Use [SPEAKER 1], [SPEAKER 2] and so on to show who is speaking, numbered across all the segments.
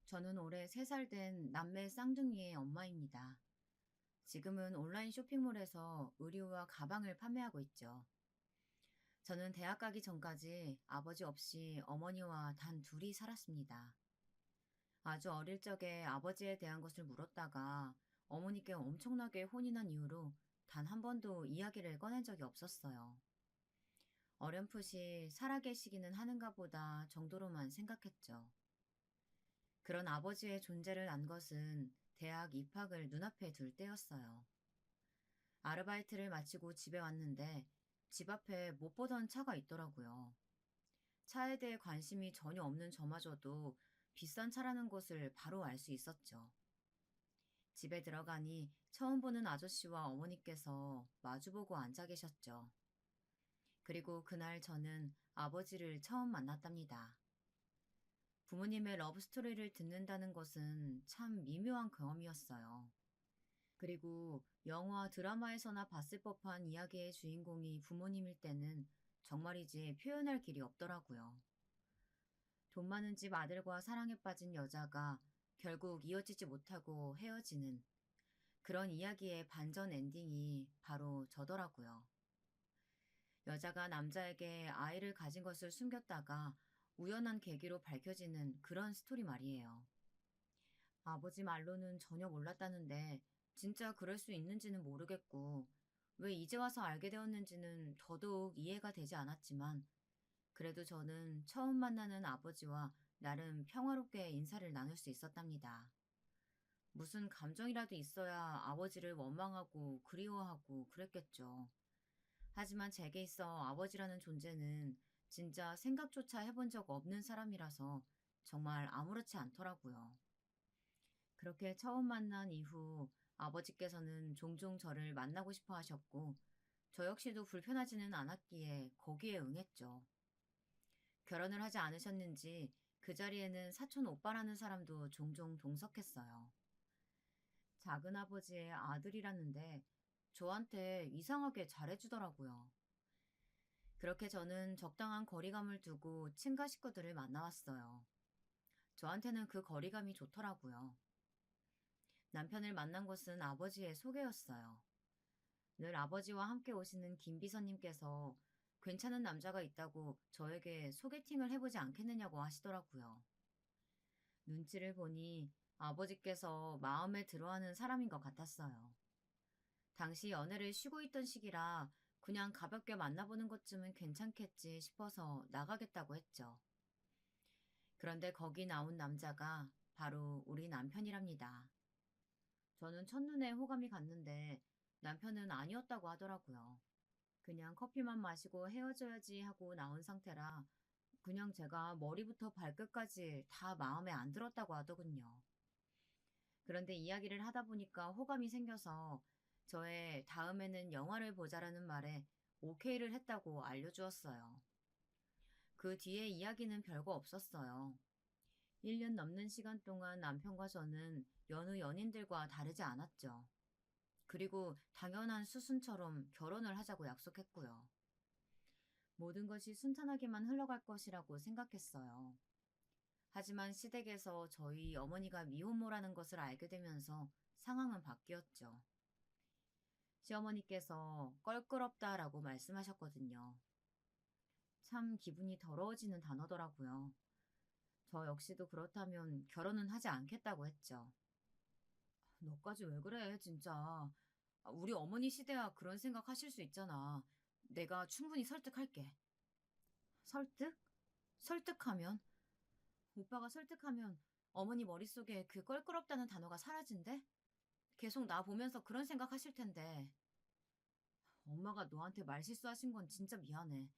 [SPEAKER 1] 저는 올해 3살 된 남매 쌍둥이의 엄마입니다. 지금은 온라인 쇼핑몰에서 의류와 가방을 판매하고 있죠. 저는 대학 가기 전까지 아버지 없이 어머니와 단 둘이 살았습니다. 아주 어릴 적에 아버지에 대한 것을 물었다가 어머니께 엄청나게 혼이 난 이후로 단 한 번도 이야기를 꺼낸 적이 없었어요. 어렴풋이 살아계시기는 하는가 보다 정도로만 생각했죠. 그런 아버지의 존재를 안 것은 대학 입학을 눈앞에 둘 때였어요. 아르바이트를 마치고 집에 왔는데 집 앞에 못 보던 차가 있더라고요. 차에 대해 관심이 전혀 없는 저마저도 비싼 차라는 것을 바로 알 수 있었죠. 집에 들어가니 처음 보는 아저씨와 어머니께서 마주보고 앉아 계셨죠. 그리고 그날 저는 아버지를 처음 만났답니다. 부모님의 러브스토리를 듣는다는 것은 참 미묘한 경험이었어요. 그리고 영화, 드라마에서나 봤을 법한 이야기의 주인공이 부모님일 때는 정말이지 표현할 길이 없더라고요. 돈 많은 집 아들과 사랑에 빠진 여자가 결국 이어지지 못하고 헤어지는 그런 이야기의 반전 엔딩이 바로 저더라고요. 여자가 남자에게 아이를 가진 것을 숨겼다가 우연한 계기로 밝혀지는 그런 스토리 말이에요. 아버지 말로는 전혀 몰랐다는데 진짜 그럴 수 있는지는 모르겠고 왜 이제 와서 알게 되었는지는 더더욱 이해가 되지 않았지만 그래도 저는 처음 만나는 아버지와 나름 평화롭게 인사를 나눌 수 있었답니다. 무슨 감정이라도 있어야 아버지를 원망하고 그리워하고 그랬겠죠. 하지만 제게 있어 아버지라는 존재는 진짜 생각조차 해본 적 없는 사람이라서 정말 아무렇지 않더라고요. 그렇게 처음 만난 이후 아버지께서는 종종 저를 만나고 싶어 하셨고, 저 역시도 불편하지는 않았기에 거기에 응했죠. 결혼을 하지 않으셨는지 그 자리에는 사촌 오빠라는 사람도 종종 동석했어요. 작은 아버지의 아들이라는데 저한테 이상하게 잘해주더라고요. 그렇게 저는 적당한 거리감을 두고 친가 식구들을 만나왔어요. 저한테는 그 거리감이 좋더라고요. 남편을 만난 곳은 아버지의 소개였어요. 늘 아버지와 함께 오시는 김 비서님께서 괜찮은 남자가 있다고 저에게 소개팅을 해보지 않겠느냐고 하시더라고요. 눈치를 보니 아버지께서 마음에 들어하는 사람인 것 같았어요. 당시 연애를 쉬고 있던 시기라 그냥 가볍게 만나보는 것쯤은 괜찮겠지 싶어서 나가겠다고 했죠. 그런데 거기 나온 남자가 바로 우리 남편이랍니다. 저는 첫눈에 호감이 갔는데 남편은 아니었다고 하더라고요. 그냥 커피만 마시고 헤어져야지 하고 나온 상태라 그냥 제가 머리부터 발끝까지 다 마음에 안 들었다고 하더군요. 그런데 이야기를 하다 보니까 호감이 생겨서 저의 다음에는 영화를 보자라는 말에 오케이를 했다고 알려주었어요. 그 뒤에 이야기는 별거 없었어요. 1년 넘는 시간 동안 남편과 저는 여느 연인들과 다르지 않았죠. 그리고 당연한 수순처럼 결혼을 하자고 약속했고요. 모든 것이 순탄하게만 흘러갈 것이라고 생각했어요. 하지만 시댁에서 저희 어머니가 미혼모라는 것을 알게 되면서 상황은 바뀌었죠. 시어머니께서 껄끄럽다라고 말씀하셨거든요. 참 기분이 더러워지는 단어더라고요. 저 역시도 그렇다면 결혼은 하지 않겠다고 했죠. 너까지 왜 그래, 진짜. 우리 어머니 시대야 그런 생각 하실 수 있잖아. 내가 충분히 설득할게. 설득? 설득하면? 오빠가 설득하면 어머니 머릿속에 그 껄끄럽다는 단어가 사라진대? 계속 나 보면서 그런 생각 하실 텐데. 엄마가 너한테 말실수하신 건 진짜 미안해.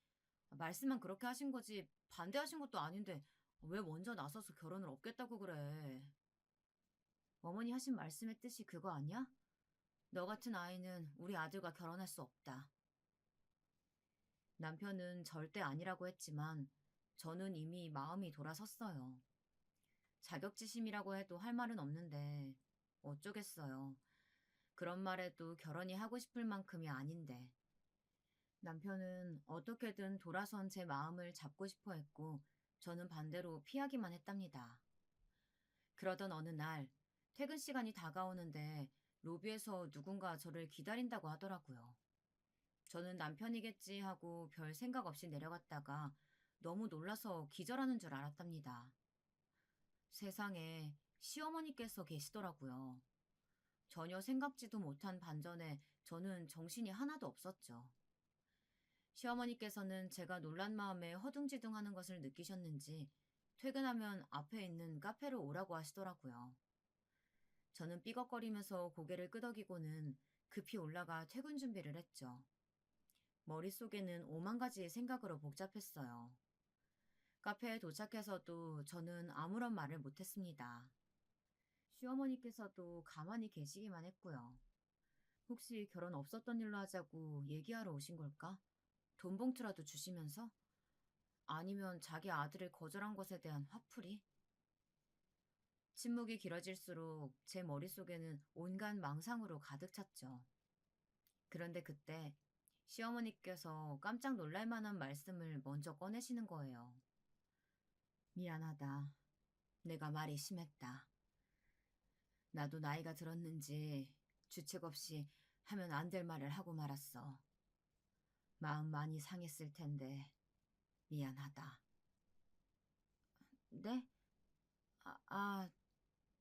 [SPEAKER 1] 말씀만 그렇게 하신 거지 반대하신 것도 아닌데 왜 먼저 나서서 결혼을 없겠다고 그래. 어머니 하신 말씀의 뜻이 그거 아니야? 너 같은 아이는 우리 아들과 결혼할 수 없다. 남편은 절대 아니라고 했지만 저는 이미 마음이 돌아섰어요. 자격지심이라고 해도 할 말은 없는데 어쩌겠어요. 그런 말에도 결혼이 하고 싶을 만큼이 아닌데. 남편은 어떻게든 돌아선 제 마음을 잡고 싶어 했고 저는 반대로 피하기만 했답니다. 그러던 어느 날 퇴근 시간이 다가오는데 로비에서 누군가 저를 기다린다고 하더라고요. 저는 남편이겠지 하고 별 생각 없이 내려갔다가 너무 놀라서 기절하는 줄 알았답니다. 세상에 시어머니께서 계시더라고요. 전혀 생각지도 못한 반전에 저는 정신이 하나도 없었죠. 시어머니께서는 제가 놀란 마음에 허둥지둥하는 것을 느끼셨는지 퇴근하면 앞에 있는 카페로 오라고 하시더라고요. 저는 삐걱거리면서 고개를 끄덕이고는 급히 올라가 퇴근 준비를 했죠. 머릿속에는 오만 가지의 생각으로 복잡했어요. 카페에 도착해서도 저는 아무런 말을 못했습니다. 시어머니께서도 가만히 계시기만 했고요. 혹시 결혼 없었던 일로 하자고 얘기하러 오신 걸까? 돈 봉투라도 주시면서? 아니면 자기 아들을 거절한 것에 대한 화풀이? 침묵이 길어질수록 제 머릿속에는 온갖 망상으로 가득 찼죠. 그런데 그때 시어머니께서 깜짝 놀랄 만한 말씀을 먼저 꺼내시는 거예요. 미안하다. 내가 말이 심했다. 나도 나이가 들었는지 주책 없이 하면 안 될 말을 하고 말았어. 마음 많이 상했을 텐데 미안하다. 네? 아,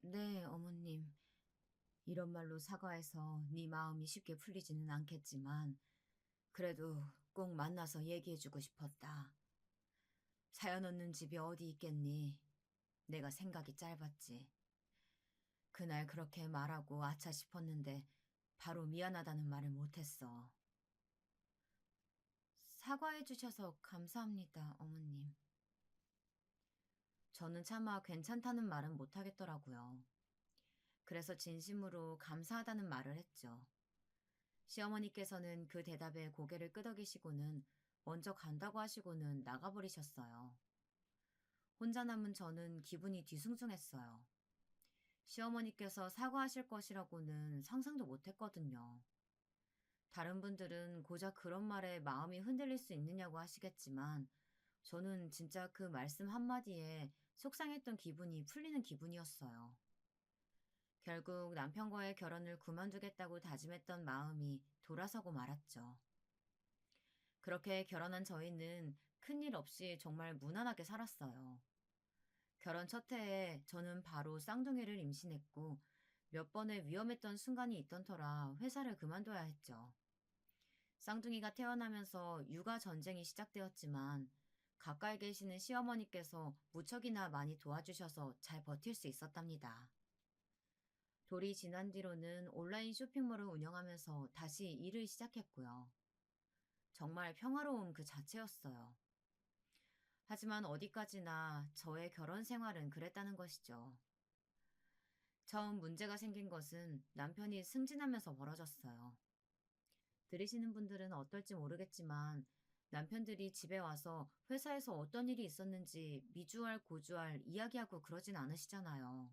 [SPEAKER 1] 네, 어머님. 이런 말로 사과해서 네 마음이 쉽게 풀리지는 않겠지만 그래도 꼭 만나서 얘기해주고 싶었다. 사연 없는 집이 어디 있겠니? 내가 생각이 짧았지. 그날 그렇게 말하고 아차 싶었는데 바로 미안하다는 말을 못했어. 사과해 주셔서 감사합니다, 어머님. 저는 차마 괜찮다는 말은 못하겠더라고요. 그래서 진심으로 감사하다는 말을 했죠. 시어머니께서는 그 대답에 고개를 끄덕이시고는 먼저 간다고 하시고는 나가버리셨어요. 혼자 남은 저는 기분이 뒤숭숭했어요. 시어머니께서 사과하실 것이라고는 상상도 못했거든요. 다른 분들은 고작 그런 말에 마음이 흔들릴 수 있느냐고 하시겠지만 저는 진짜 그 말씀 한마디에 속상했던 기분이 풀리는 기분이었어요. 결국 남편과의 결혼을 그만두겠다고 다짐했던 마음이 돌아서고 말았죠. 그렇게 결혼한 저희는 큰일 없이 정말 무난하게 살았어요. 결혼 첫 해에 저는 바로 쌍둥이를 임신했고 몇 번의 위험했던 순간이 있던 터라 회사를 그만둬야 했죠. 쌍둥이가 태어나면서 육아 전쟁이 시작되었지만 가까이 계시는 시어머니께서 무척이나 많이 도와주셔서 잘 버틸 수 있었답니다. 돌이 지난 뒤로는 온라인 쇼핑몰을 운영하면서 다시 일을 시작했고요. 정말 평화로움 그 자체였어요. 하지만 어디까지나 저의 결혼 생활은 그랬다는 것이죠. 처음 문제가 생긴 것은 남편이 승진하면서 벌어졌어요. 들으시는 분들은 어떨지 모르겠지만 남편들이 집에 와서 회사에서 어떤 일이 있었는지 미주알 고주알 이야기하고 그러진 않으시잖아요.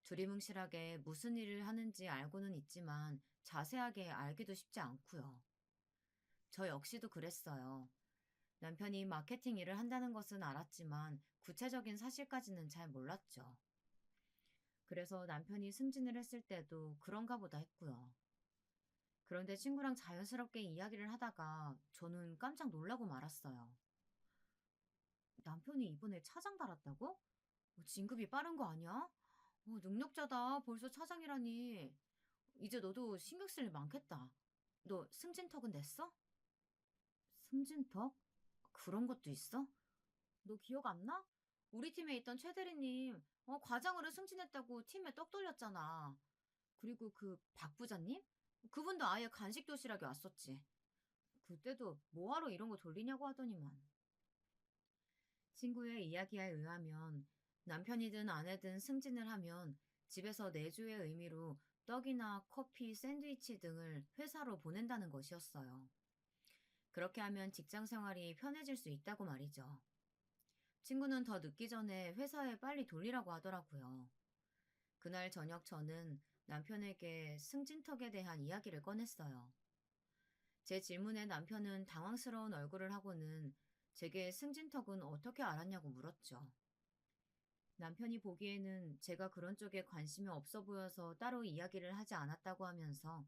[SPEAKER 1] 두리뭉실하게 무슨 일을 하는지 알고는 있지만 자세하게 알기도 쉽지 않고요. 저 역시도 그랬어요. 남편이 마케팅 일을 한다는 것은 알았지만 구체적인 사실까지는 잘 몰랐죠. 그래서 남편이 승진을 했을 때도 그런가 보다 했고요. 그런데 친구랑 자연스럽게 이야기를 하다가 저는 깜짝 놀라고 말았어요. 남편이 이번에 차장 달았다고? 진급이 빠른 거 아니야? 능력자다. 벌써 차장이라니. 이제 너도 신경 쓸 일 많겠다. 너 승진턱은 냈어? 승진턱? 그런 것도 있어? 너 기억 안 나? 우리 팀에 있던 최 대리님, 과장으로 승진했다고 팀에 떡 돌렸잖아. 그리고 그 박 부장님? 그분도 아예 간식 도시락에 왔었지. 그때도 뭐하러 이런 거 돌리냐고 하더니만. 친구의 이야기에 의하면 남편이든 아내든 승진을 하면 집에서 내조의 의미로 떡이나 커피, 샌드위치 등을 회사로 보낸다는 것이었어요. 그렇게 하면 직장 생활이 편해질 수 있다고 말이죠. 친구는 더 늦기 전에 회사에 빨리 돌리라고 하더라고요. 그날 저녁 저는 남편에게 승진턱에 대한 이야기를 꺼냈어요. 제 질문에 남편은 당황스러운 얼굴을 하고는 제게 승진턱은 어떻게 알았냐고 물었죠. 남편이 보기에는 제가 그런 쪽에 관심이 없어 보여서 따로 이야기를 하지 않았다고 하면서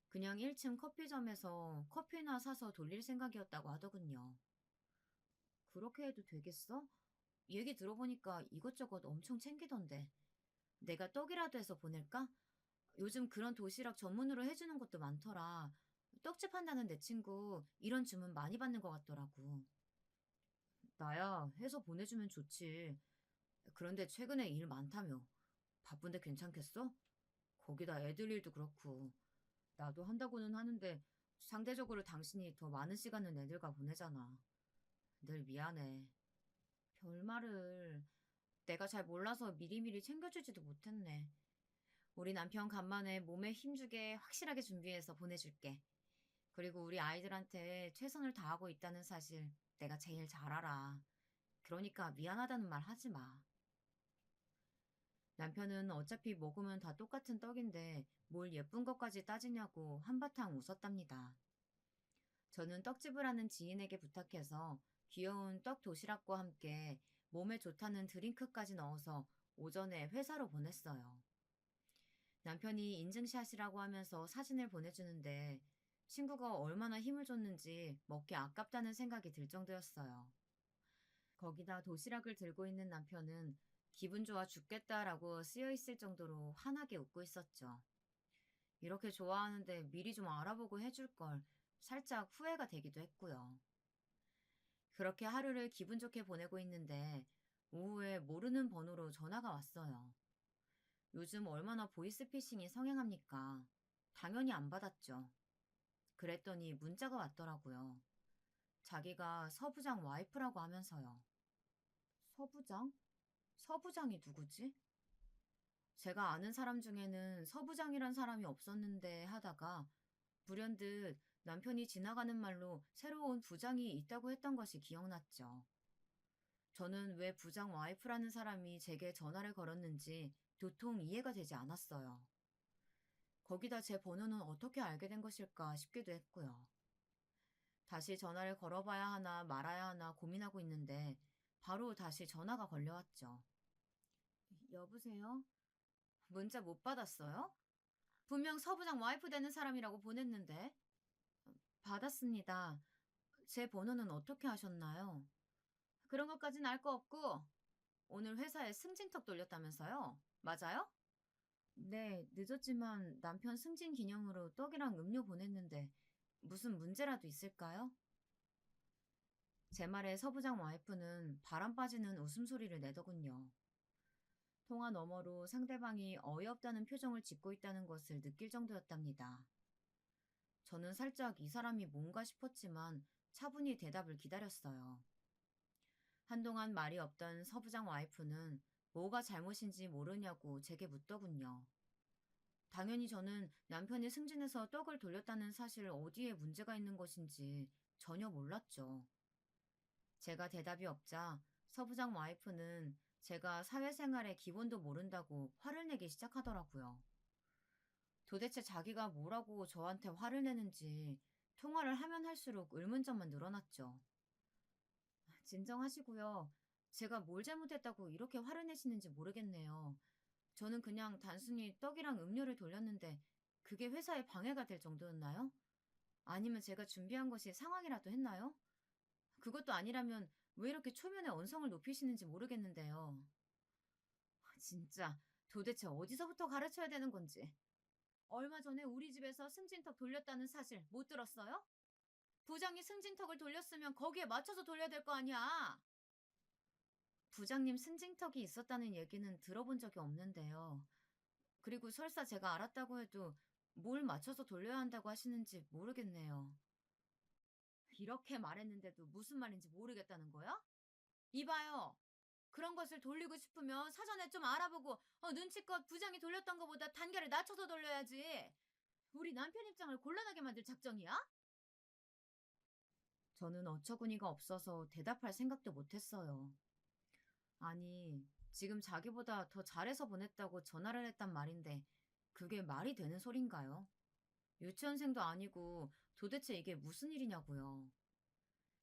[SPEAKER 1] 그냥 1층 커피점에서 커피나 사서 돌릴 생각이었다고 하더군요. 그렇게 해도 되겠어? 얘기 들어보니까 이것저것 엄청 챙기던데. 내가 떡이라도 해서 보낼까? 요즘 그런 도시락 전문으로 해주는 곳도 많더라. 떡집 한다는 내 친구 이런 주문 많이 받는 것 같더라고. 나야 해서 보내주면 좋지. 그런데 최근에 일 많다며. 바쁜데 괜찮겠어? 거기다 애들 일도 그렇고. 나도 한다고는 하는데 상대적으로 당신이 더 많은 시간을 애들과 보내잖아. 늘 미안해. 별말을. 내가 잘 몰라서 미리미리 챙겨주지도 못했네. 우리 남편 간만에 몸에 힘주게 확실하게 준비해서 보내줄게. 그리고 우리 아이들한테 최선을 다하고 있다는 사실 내가 제일 잘 알아. 그러니까 미안하다는 말 하지 마. 남편은 어차피 먹으면 다 똑같은 떡인데 뭘 예쁜 것까지 따지냐고 한바탕 웃었답니다. 저는 떡집을 하는 지인에게 부탁해서 귀여운 떡 도시락과 함께 몸에 좋다는 드링크까지 넣어서 오전에 회사로 보냈어요. 남편이 인증샷이라고 하면서 사진을 보내주는데 친구가 얼마나 힘을 줬는지 먹기 아깝다는 생각이 들 정도였어요. 거기다 도시락을 들고 있는 남편은 기분 좋아 죽겠다라고 쓰여 있을 정도로 환하게 웃고 있었죠. 이렇게 좋아하는데 미리 좀 알아보고 해줄 걸 살짝 후회가 되기도 했고요. 그렇게 하루를 기분 좋게 보내고 있는데 오후에 모르는 번호로 전화가 왔어요. 요즘 얼마나 보이스피싱이 성행합니까? 당연히 안 받았죠. 그랬더니 문자가 왔더라고요. 자기가 서부장 와이프라고 하면서요. 서부장? 서부장이 누구지? 제가 아는 사람 중에는 서부장이란 사람이 없었는데 하다가 불현듯 남편이 지나가는 말로 새로운 부장이 있다고 했던 것이 기억났죠. 저는 왜 부장 와이프라는 사람이 제게 전화를 걸었는지 도통 이해가 되지 않았어요. 거기다 제 번호는 어떻게 알게 된 것일까 싶기도 했고요. 다시 전화를 걸어봐야 하나 말아야 하나 고민하고 있는데 바로 다시 전화가 걸려왔죠. 여보세요? 문자 못 받았어요? 분명 서부장 와이프 되는 사람이라고 보냈는데. 받았습니다. 제 번호는 어떻게 하셨나요? 그런 것까진 알 거 없고 오늘 회사에 승진턱 돌렸다면서요? 맞아요? 네, 늦었지만 남편 승진 기념으로 떡이랑 음료 보냈는데 무슨 문제라도 있을까요? 제 말에 서부장 와이프는 바람 빠지는 웃음소리를 내더군요. 통화 너머로 상대방이 어이없다는 표정을 짓고 있다는 것을 느낄 정도였답니다. 저는 살짝 이 사람이 뭔가 싶었지만 차분히 대답을 기다렸어요. 한동안 말이 없던 서부장 와이프는 뭐가 잘못인지 모르냐고 제게 묻더군요. 당연히 저는 남편이 승진해서 떡을 돌렸다는 사실 어디에 문제가 있는 것인지 전혀 몰랐죠. 제가 대답이 없자 서부장 와이프는 제가 사회생활의 기본도 모른다고 화를 내기 시작하더라고요. 도대체 자기가 뭐라고 저한테 화를 내는지 통화를 하면 할수록 의문점만 늘어났죠. 진정하시고요. 제가 뭘 잘못했다고 이렇게 화를 내시는지 모르겠네요. 저는 그냥 단순히 떡이랑 음료를 돌렸는데 그게 회사에 방해가 될 정도였나요? 아니면 제가 준비한 것이 상황이라도 했나요? 그것도 아니라면 왜 이렇게 초면에 언성을 높이시는지 모르겠는데요. 진짜 도대체 어디서부터 가르쳐야 되는 건지. 얼마 전에 우리 집에서 승진턱 돌렸다는 사실 못 들었어요? 부장이 승진턱을 돌렸으면 거기에 맞춰서 돌려야 될 거 아니야. 부장님 승진턱이 있었다는 얘기는 들어본 적이 없는데요. 그리고 설사 제가 알았다고 해도 뭘 맞춰서 돌려야 한다고 하시는지 모르겠네요. 이렇게 말했는데도 무슨 말인지 모르겠다는 거야? 이봐요. 그런 것을 돌리고 싶으면 사전에 좀 알아보고 눈치껏 부장이 돌렸던 것보다 단계를 낮춰서 돌려야지. 우리 남편 입장을 곤란하게 만들 작정이야? 저는 어처구니가 없어서 대답할 생각도 못했어요. 아니, 지금 자기보다 더 잘해서 보냈다고 전화를 했단 말인데 그게 말이 되는 소린가요? 유치원생도 아니고 도대체 이게 무슨 일이냐고요.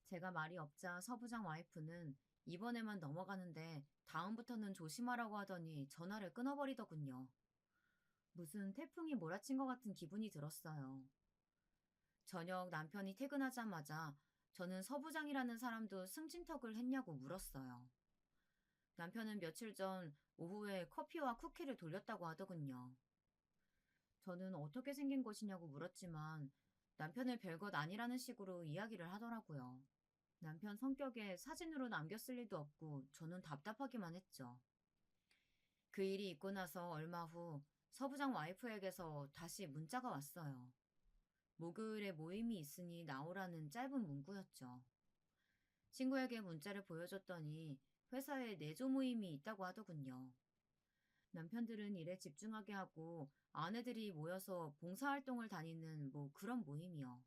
[SPEAKER 1] 제가 말이 없자 서부장 와이프는 이번에만 넘어가는데 다음부터는 조심하라고 하더니 전화를 끊어버리더군요. 무슨 태풍이 몰아친 것 같은 기분이 들었어요. 저녁 남편이 퇴근하자마자 저는 서부장이라는 사람도 승진턱을 했냐고 물었어요. 남편은 며칠 전 오후에 커피와 쿠키를 돌렸다고 하더군요. 저는 어떻게 생긴 것이냐고 물었지만 남편의 별것 아니라는 식으로 이야기를 하더라고요. 남편 성격에 사진으로 남겼을 리도 없고 저는 답답하기만 했죠. 그 일이 있고 나서 얼마 후 서부장 와이프에게서 다시 문자가 왔어요. 목요일에 모임이 있으니 나오라는 짧은 문구였죠. 친구에게 문자를 보여줬더니 회사에 내조 모임이 있다고 하더군요. 남편들은 일에 집중하게 하고 아내들이 모여서 봉사활동을 다니는 뭐 그런 모임이요.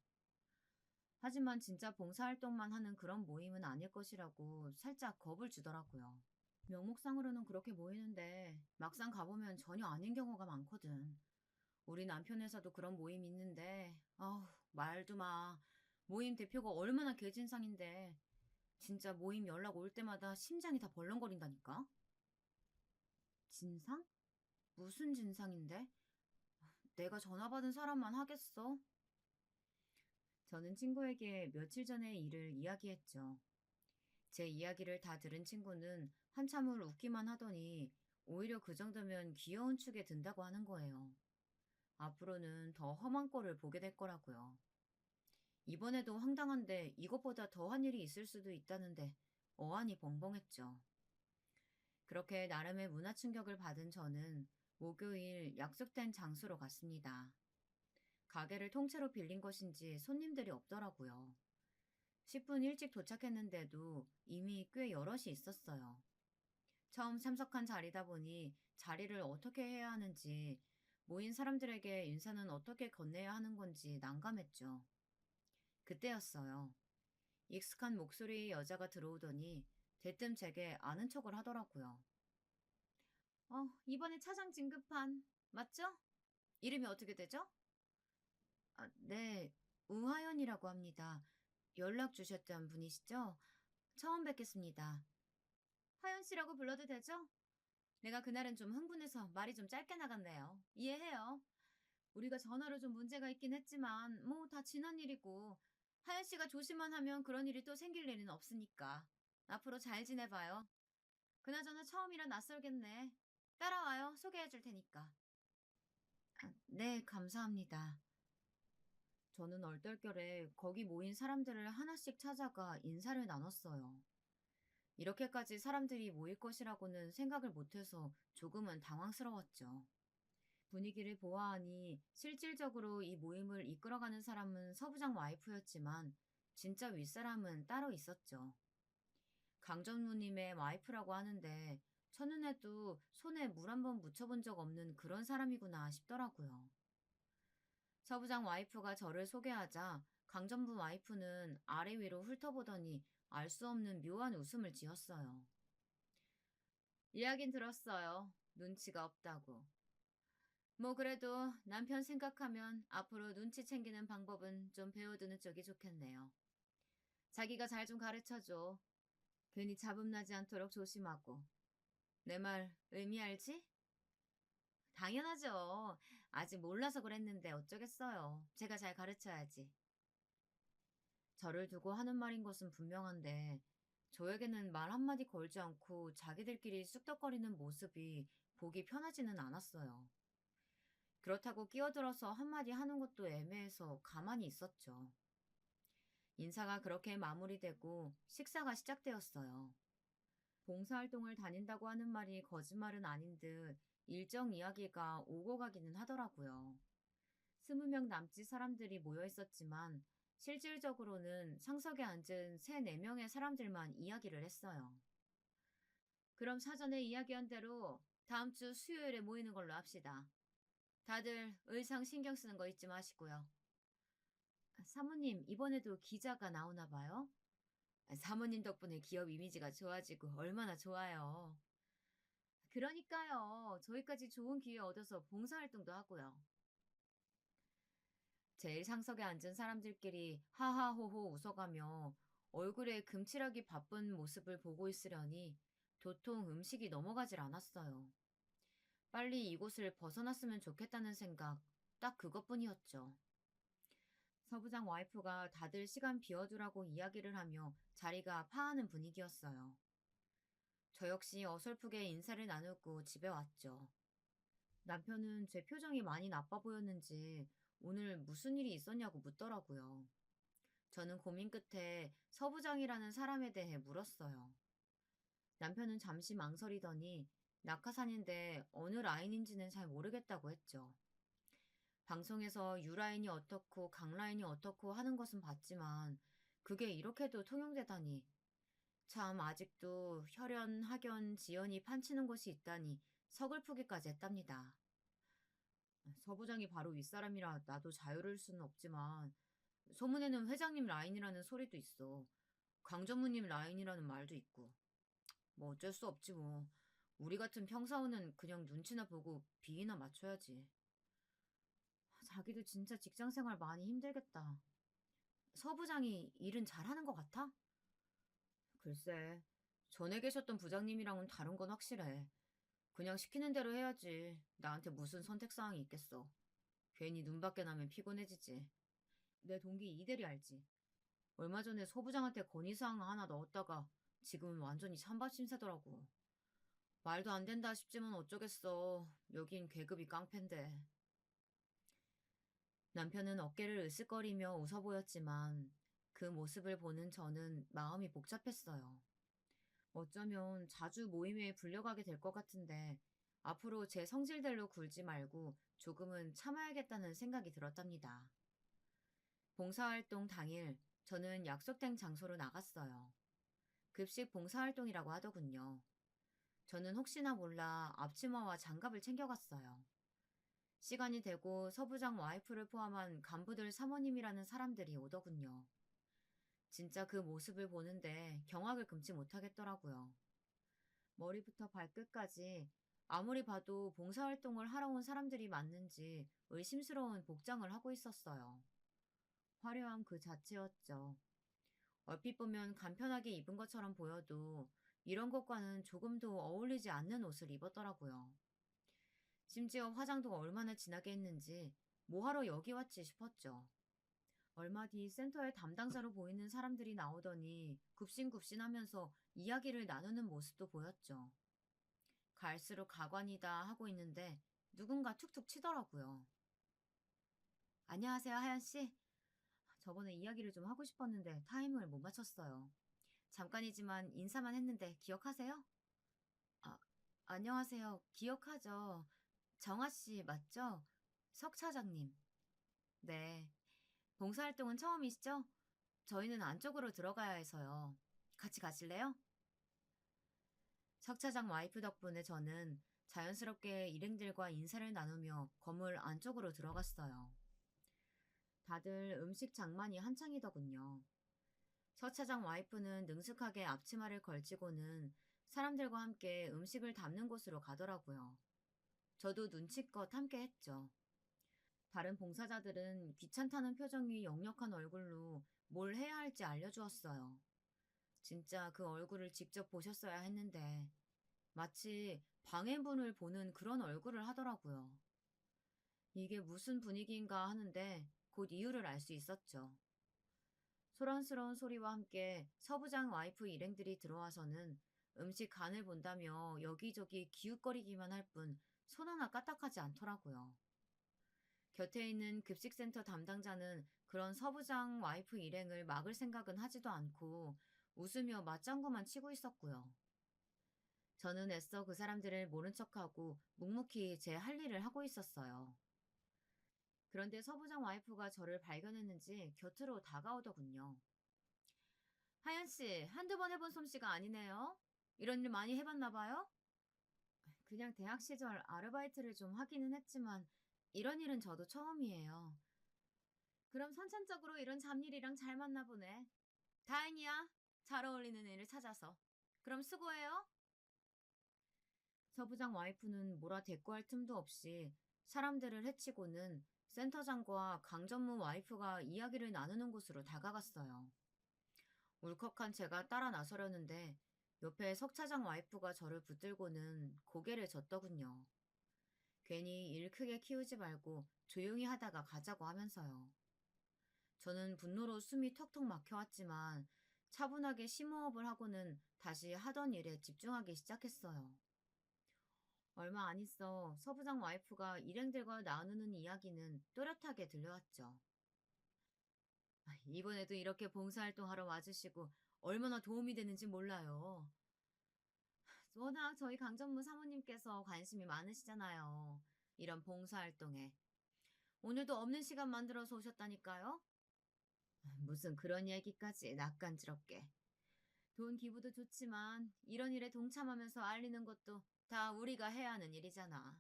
[SPEAKER 1] 하지만 진짜 봉사활동만 하는 그런 모임은 아닐 것이라고 살짝 겁을 주더라고요. 명목상으로는 그렇게 모이는데 막상 가보면 전혀 아닌 경우가 많거든. 우리 남편 회사도 그런 모임 있는데, 아우, 말도 마. 모임 대표가 얼마나 개진상인데, 진짜 모임 연락 올 때마다 심장이 다 벌렁거린다니까? 진상? 무슨 진상인데? 내가 전화 받은 사람만 하겠어? 저는 친구에게 며칠 전의 일을 이야기했죠. 제 이야기를 다 들은 친구는 한참을 웃기만 하더니 오히려 그 정도면 귀여운 축에 든다고 하는 거예요. 앞으로는 더 험한 꼴을 보게 될 거라고요. 이번에도 황당한데 이것보다 더한 일이 있을 수도 있다는데 어안이 벙벙했죠. 그렇게 나름의 문화 충격을 받은 저는 목요일 약속된 장소로 갔습니다. 가게를 통째로 빌린 것인지 손님들이 없더라고요. 10분 일찍 도착했는데도 이미 꽤 여럿이 있었어요. 처음 참석한 자리다 보니 자리를 어떻게 해야 하는지, 모인 사람들에게 인사는 어떻게 건네야 하는 건지 난감했죠. 그때였어요. 익숙한 목소리의 여자가 들어오더니 대뜸 제게 아는 척을 하더라고요. 이번에 차장 진급한, 맞죠? 이름이 어떻게 되죠? 네, 우하연이라고 합니다. 연락 주셨던 분이시죠? 처음 뵙겠습니다. 하연 씨라고 불러도 되죠? 내가 그날은 좀 흥분해서 말이 좀 짧게 나갔네요. 이해해요. 우리가 전화로 좀 문제가 있긴 했지만 뭐 다 지난 일이고 하연 씨가 조심만 하면 그런 일이 또 생길 일은 없으니까. 앞으로 잘 지내봐요. 그나저나 처음이라 낯설겠네. 따라와요. 소개해 줄 테니까. 네, 감사합니다. 저는 얼떨결에 거기 모인 사람들을 하나씩 찾아가 인사를 나눴어요. 이렇게까지 사람들이 모일 것이라고는 생각을 못해서 조금은 당황스러웠죠. 분위기를 보아하니 실질적으로 이 모임을 이끌어가는 사람은 서부장 와이프였지만 진짜 윗사람은 따로 있었죠. 강전무님의 와이프라고 하는데 첫눈에도 손에 물 한 번 묻혀본 적 없는 그런 사람이구나 싶더라고요. 서부장 와이프가 저를 소개하자 강전부 와이프는 아래 위로 훑어보더니 알 수 없는 묘한 웃음을 지었어요. 이야긴 들었어요. 눈치가 없다고. 뭐 그래도 남편 생각하면 앞으로 눈치 챙기는 방법은 좀 배워두는 쪽이 좋겠네요. 자기가 잘 좀 가르쳐줘. 괜히 잡음나지 않도록 조심하고. 내 말 의미 알지? 당연하죠. 아직 몰라서 그랬는데 어쩌겠어요. 제가 잘 가르쳐야지. 저를 두고 하는 말인 것은 분명한데 저에게는 말 한마디 걸지 않고 자기들끼리 쑥덕거리는 모습이 보기 편하지는 않았어요. 그렇다고 끼어들어서 한마디 하는 것도 애매해서 가만히 있었죠. 인사가 그렇게 마무리되고 식사가 시작되었어요. 봉사활동을 다닌다고 하는 말이 거짓말은 아닌 듯 일정 이야기가 오고 가기는 하더라고요. 20명 남짓 사람들이 모여 있었지만 실질적으로는 상석에 앉은 3, 4명의 사람들만 이야기를 했어요. 그럼 사전에 이야기한 대로 다음 주 수요일에 모이는 걸로 합시다. 다들 의상 신경 쓰는 거 잊지 마시고요. 사모님, 이번에도 기자가 나오나 봐요? 사모님 덕분에 기업 이미지가 좋아지고 얼마나 좋아요. 그러니까요. 저희까지 좋은 기회 얻어서 봉사활동도 하고요. 제일 상석에 앉은 사람들끼리 하하호호 웃어가며 얼굴에 금칠하기 바쁜 모습을 보고 있으려니 도통 음식이 넘어가질 않았어요. 빨리 이곳을 벗어났으면 좋겠다는 생각, 딱 그것뿐이었죠. 서부장 와이프가 다들 시간 비워두라고 이야기를 하며 자리가 파하는 분위기였어요. 저 역시 어설프게 인사를 나누고 집에 왔죠. 남편은 제 표정이 많이 나빠 보였는지 오늘 무슨 일이 있었냐고 묻더라고요. 저는 고민 끝에 서부장이라는 사람에 대해 물었어요. 남편은 잠시 망설이더니 낙하산인데 어느 라인인지는 잘 모르겠다고 했죠. 방송에서 유라인이 어떻고 강라인이 어떻고 하는 것은 봤지만 그게 이렇게도 통용되다니. 참 아직도 혈연, 학연, 지연이 판치는 곳이 있다니 서글프기까지 했답니다. 서부장이 바로 윗사람이라 나도 자유로울 수는 없지만 소문에는 회장님 라인이라는 소리도 있어. 강전무님 라인이라는 말도 있고. 뭐 어쩔 수 없지 뭐. 우리 같은 평사원은 그냥 눈치나 보고 비위나 맞춰야지. 자기도 진짜 직장 생활 많이 힘들겠다. 서부장이 일은 잘하는 것 같아? 글쎄, 전에 계셨던 부장님이랑은 다른 건 확실해. 그냥 시키는 대로 해야지. 나한테 무슨 선택사항이 있겠어. 괜히 눈밖에 나면 피곤해지지. 내 동기 이대리 알지? 얼마 전에 서부장한테 건의사항 하나 넣었다가 지금은 완전히 찬밥 신세더라고. 말도 안 된다 싶지만 어쩌겠어. 여긴 계급이 깡패인데. 남편은 어깨를 으쓱거리며 웃어 보였지만 그 모습을 보는 저는 마음이 복잡했어요. 어쩌면 자주 모임에 불려가게 될 것 같은데 앞으로 제 성질대로 굴지 말고 조금은 참아야겠다는 생각이 들었답니다. 봉사활동 당일 저는 약속된 장소로 나갔어요. 급식 봉사활동이라고 하더군요. 저는 혹시나 몰라 앞치마와 장갑을 챙겨갔어요. 시간이 되고 서부장 와이프를 포함한 간부들 사모님이라는 사람들이 오더군요. 진짜 그 모습을 보는데 경악을 금치 못하겠더라고요. 머리부터 발끝까지 아무리 봐도 봉사활동을 하러 온 사람들이 맞는지 의심스러운 복장을 하고 있었어요. 화려함 그 자체였죠. 얼핏 보면 간편하게 입은 것처럼 보여도 이런 것과는 조금도 어울리지 않는 옷을 입었더라고요. 심지어 화장도 얼마나 진하게 했는지 뭐하러 여기 왔지 싶었죠. 얼마 뒤 센터의 담당자로 보이는 사람들이 나오더니 굽신굽신하면서 이야기를 나누는 모습도 보였죠. 갈수록 가관이다 하고 있는데 누군가 툭툭 치더라고요. 안녕하세요, 하연 씨. 저번에 이야기를 좀 하고 싶었는데 타이밍을 못 맞췄어요. 잠깐이지만 인사만 했는데 기억하세요? 아, 안녕하세요. 기억하죠. 정아 씨 맞죠? 석 차장님. 네. 봉사활동은 처음이시죠? 저희는 안쪽으로 들어가야 해서요. 같이 가실래요? 석 차장 와이프 덕분에 저는 자연스럽게 일행들과 인사를 나누며 건물 안쪽으로 들어갔어요. 다들 음식 장만이 한창이더군요. 서 차장 와이프는 능숙하게 앞치마를 걸치고는 사람들과 함께 음식을 담는 곳으로 가더라고요. 저도 눈치껏 함께 했죠. 다른 봉사자들은 귀찮다는 표정이 역력한 얼굴로 뭘 해야 할지 알려주었어요. 진짜 그 얼굴을 직접 보셨어야 했는데 마치 방해분을 보는 그런 얼굴을 하더라고요. 이게 무슨 분위기인가 하는데 곧 이유를 알 수 있었죠. 소란스러운 소리와 함께 서부장 와이프 일행들이 들어와서는 음식 간을 본다며 여기저기 기웃거리기만 할 뿐 손 하나 까딱하지 않더라고요. 곁에 있는 급식센터 담당자는 그런 서부장 와이프 일행을 막을 생각은 하지도 않고 웃으며 맞장구만 치고 있었고요. 저는 애써 그 사람들을 모른 척하고 묵묵히 제 할 일을 하고 있었어요. 그런데 서부장 와이프가 저를 발견했는지 곁으로 다가오더군요. 하연 씨, 한두 번 해본 솜씨가 아니네요. 이런 일 많이 해봤나 봐요? 그냥 대학 시절 아르바이트를 좀 하기는 했지만 이런 일은 저도 처음이에요. 그럼 선천적으로 이런 잡일이랑 잘 맞나 보네. 다행이야. 잘 어울리는 일을 찾아서. 그럼 수고해요. 서부장 와이프는 뭐라 대꾸할 틈도 없이 사람들을 해치고는 센터장과 강전무 와이프가 이야기를 나누는 곳으로 다가갔어요. 울컥한 제가 따라 나서려는데 옆에 석 차장 와이프가 저를 붙들고는 고개를 젓더군요. 괜히 일 크게 키우지 말고 조용히 하다가 가자고 하면서요. 저는 분노로 숨이 턱턱 막혀왔지만 차분하게 심호흡을 하고는 다시 하던 일에 집중하기 시작했어요. 얼마 안 있어 서부장 와이프가 일행들과 나누는 이야기는 또렷하게 들려왔죠. 이번에도 이렇게 봉사활동하러 와주시고 얼마나 도움이 되는지 몰라요. 워낙 저희 강전무 사모님께서 관심이 많으시잖아요. 이런 봉사활동에. 오늘도 없는 시간 만들어서 오셨다니까요? 무슨 그런 얘기까지 낯간지럽게. 돈 기부도 좋지만 이런 일에 동참하면서 알리는 것도 다 우리가 해야 하는 일이잖아.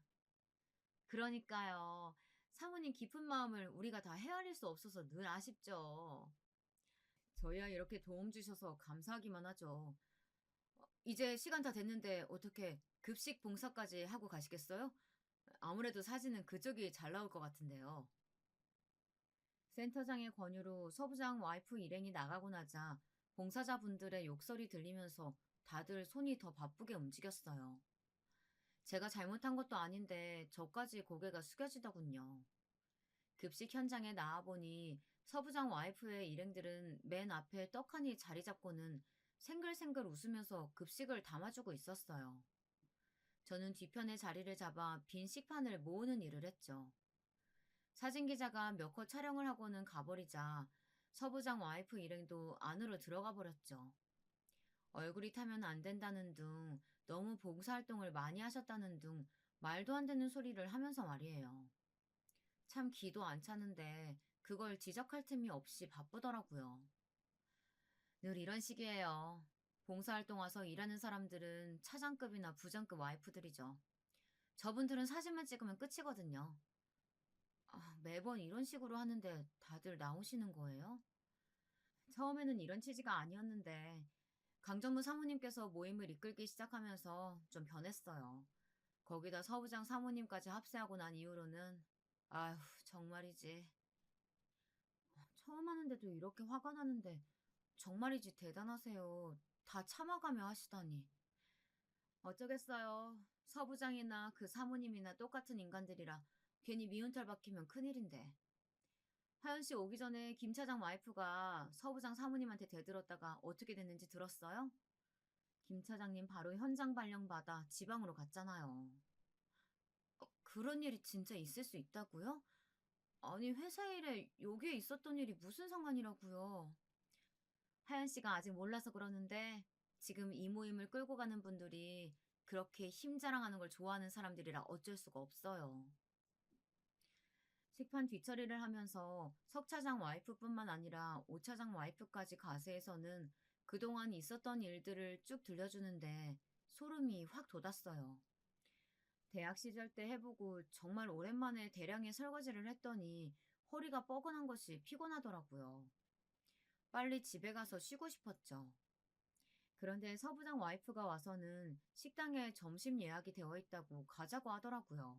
[SPEAKER 1] 그러니까요. 사모님 깊은 마음을 우리가 다 헤아릴 수 없어서 늘 아쉽죠. 저희야 이렇게 도움 주셔서 감사하기만 하죠. 이제 시간 다 됐는데 어떻게 급식 봉사까지 하고 가시겠어요? 아무래도 사진은 그쪽이 잘 나올 것 같은데요. 센터장의 권유로 서부장 와이프 일행이 나가고 나자 봉사자분들의 욕설이 들리면서 다들 손이 더 바쁘게 움직였어요. 제가 잘못한 것도 아닌데 저까지 고개가 숙여지더군요. 급식 현장에 나와보니 서부장 와이프의 일행들은 맨 앞에 떡하니 자리 잡고는 생글생글 웃으면서 급식을 담아주고 있었어요. 저는 뒤편에 자리를 잡아 빈 식판을 모으는 일을 했죠. 사진기자가 몇 컷 촬영을 하고는 가버리자 서부장 와이프 일행도 안으로 들어가 버렸죠. 얼굴이 타면 안 된다는 둥, 너무 봉사활동을 많이 하셨다는 둥, 말도 안 되는 소리를 하면서 말이에요. 참 기도 안 차는데 그걸 지적할 틈이 없이 바쁘더라고요. 늘 이런 식이에요. 봉사활동 와서 일하는 사람들은 차장급이나 부장급 와이프들이죠. 저분들은 사진만 찍으면 끝이거든요. 매번 이런 식으로 하는데 다들 나오시는 거예요? 처음에는 이런 취지가 아니었는데 강전무 사모님께서 모임을 이끌기 시작하면서 좀 변했어요. 거기다 서부장 사모님까지 합세하고 난 이후로는 아휴 정말이지. 처음 하는데도 이렇게 화가 나는데 정말이지 대단하세요. 다 참아가며 하시다니. 어쩌겠어요. 서부장이나 그 사모님이나 똑같은 인간들이라 괜히 미운털 박히면 큰일인데. 하연 씨 오기 전에 김 차장 와이프가 서부장 사모님한테 대들었다가 어떻게 됐는지 들었어요? 김 차장님 바로 현장 발령받아 지방으로 갔잖아요. 그런 일이 진짜 있을 수 있다고요? 아니 회사 일에 여기에 있었던 일이 무슨 상관이라고요? 하연 씨가 아직 몰라서 그러는데 지금 이 모임을 끌고 가는 분들이 그렇게 힘 자랑하는 걸 좋아하는 사람들이라 어쩔 수가 없어요. 식판 뒤처리를 하면서 석 차장 와이프뿐만 아니라 오 차장 와이프까지 가세해서는 그동안 있었던 일들을 쭉 들려주는데 소름이 확 돋았어요. 대학 시절 때 해보고 정말 오랜만에 대량의 설거지를 했더니 허리가 뻐근한 것이 피곤하더라고요. 빨리 집에 가서 쉬고 싶었죠. 그런데 서부장 와이프가 와서는 식당에 점심 예약이 되어 있다고 가자고 하더라고요.